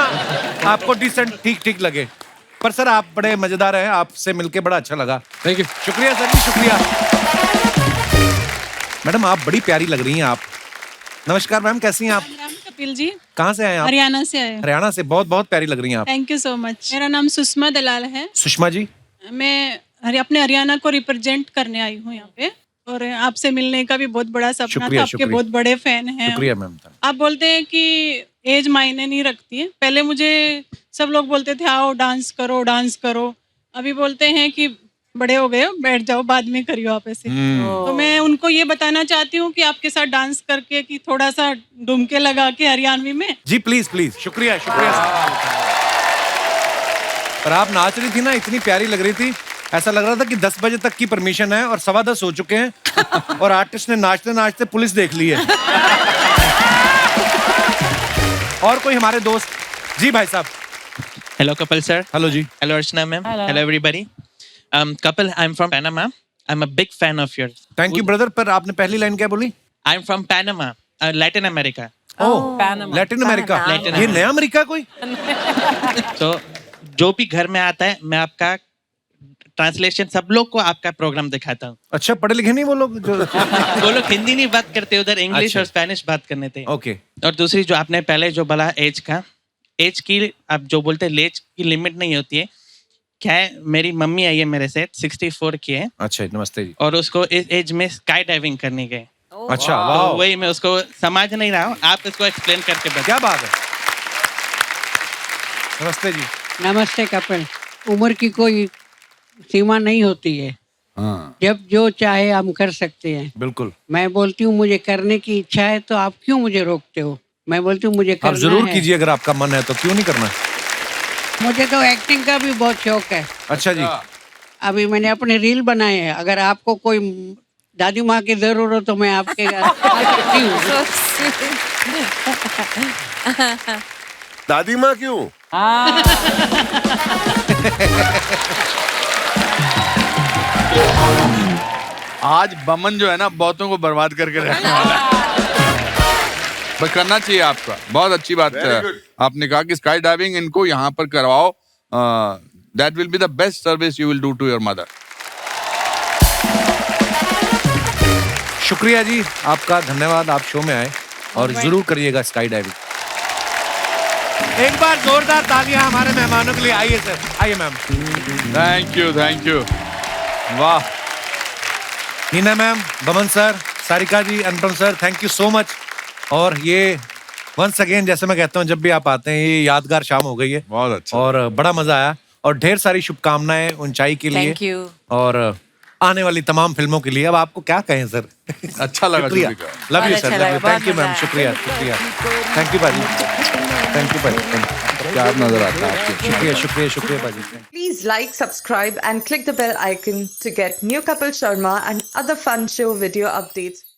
आपको डिसेंट ठीक ठीक लगे। पर सर आप बड़े मजेदार हैं, आपसे मिलके बड़ा अच्छा लगा। Thank you. शुक्रिया सर जी, शुक्रिया। मैडम आप बड़ी प्यारी लग रही हैं आप। नमस्कार मैम, कैसी हैं आप? कपिल जी, कहाँ से आए हैं आप? हरियाणा से आए। हरियाणा से। बहुत बहुत प्यारी लग रही हैं आप। Thank you so much. मेरा नाम सुषमा दलाल है। सुषमा जी, मैं अपने हरियाणा को रिप्रेजेंट करने आई हूँ यहाँ पे, और आपसे मिलने का भी बहुत बड़ा सपना शुक्रिया, था। आपके शुक्रिया। बहुत बड़े फैन हैं। शुक्रिया मैम। आप बोलते हैं कि एज मायने नहीं रखती है। पहले मुझे सब लोग बोलते थे आओ डांस करो डांस करो, अभी बोलते हैं कि बड़े हो गए हो, बैठ जाओ, बाद में करियो आप ऐसे। तो मैं उनको ये बताना चाहती हूँ कि आपके साथ डांस करके कि थोड़ा सा डुमके लगा के हरियाणवी में। जी प्लीज प्लीज, शुक्रिया शुक्रिया। पर आप नाच रही थी ना, इतनी प्यारी लग रही थी, ऐसा लग रहा था कि 10 बजे तक की परमिशन है और 10:15 हो चुके हैं और आर्टिस्ट ने नाचते नाचते पुलिस देख ली है। और कोई हमारे दोस्त? जी भाई साहब। Hello, Kapil sir. Hello ji. Hello, Archana ma'am. Hello, everybody. Kapil, I'm from Panama. I'm a big fan of yours. Thank you brother. पर आपने पहली लाइन क्या बोली? I'm from Panama, Latin America. Oh, Latin America. Latin ये नया America कोई? तो जो भी घर में आता है, मैं आपका ट्रांसलेशन सब लोग को आपका प्रोग्राम दिखाता हूँ। अच्छा, पढ़े लिखे नहीं वो लोग जो? वो लोग हिंदी नहीं बात करते, उधर इंग्लिश अच्छा। और स्पेनिश बात करने थे। ओके। और दूसरी जो आपने पहले जो बोला एज का, एज की आप जो बोलते हैं एज की लिमिट नहीं होती है। क्या है, मेरी मम्मी आई है मेरे से 64 की है। अच्छा, नमस्ते जी। और उसको इस एज में स्काई डाइविंग करने गए। अच्छा, तो वाह। वही मैं उसको समझ नहीं रहा हूँ, आप इसको एक्सप्लेन करके बताओ। क्या बात है। नमस्ते जी। नमस्ते कपिल। उम्र की कोई सीमा नहीं होती है। हाँ। जब जो चाहे हम कर सकते हैं। बिल्कुल। मैं बोलती हूँ मुझे करने की इच्छा है, तो आप क्यों मुझे रोकते हो? मैं बोलती हूँ मुझे करना आप जरूर है। कीजिए, अगर आपका मन है तो, क्यों नहीं करना? मुझे तो एक्टिंग का भी बहुत शौक है। अच्छा जी। अभी मैंने अपने रील बनाए हैं। अगर आपको कोई दादी माँ की जरूरत हो तो मैं आपके आ सकती हूँ। दादी माँ क्यों? आज बमन जो है ना, बहुतों को बर्बाद करके रहने वाला है। बस करना चाहिए आपका, बहुत अच्छी बात है। आपने कहा कि स्काई डाइविंग इनको यहाँ पर करवाओ, that will be the best service you will do to your mother. शुक्रिया जी आपका, धन्यवाद, आप शो में आए और जरूर करिएगा स्काई डाइविंग। एक बार जोरदार तालियां हमारे मेहमानों के लिए। आइए सर, आइए मैम। Thank you. वाह। Neena ma'am, Boman sir, Sarika ji, Anupam sir, thank you so much. और ये वंस अगेन, जैसे मैं कहता हूँ, जब भी आप आते हैं ये यादगार शाम हो गई है। बहुत अच्छा। और बड़ा मजा आया और ढेर सारी शुभकामनाएं ऊंचाई के लिए। Thank you. और आने वाली तमाम फिल्मों के लिए। अब आपको क्या कहें सर? अच्छा लगा। शुक्रिया। लव यू बहुत सर, अच्छा लव यू। लगा, थैंक यू बहुत मैम, मजा शुक्रिया शुक्रिया। थैंक यू भाजी, थैंक यू भाजी। प्यार नजर आता है आपके। शुक्रिया शुक्रिया शुक्रिया भाजी। Please like, subscribe and click the bell icon to get new Kapil Sharma and other fun show video updates.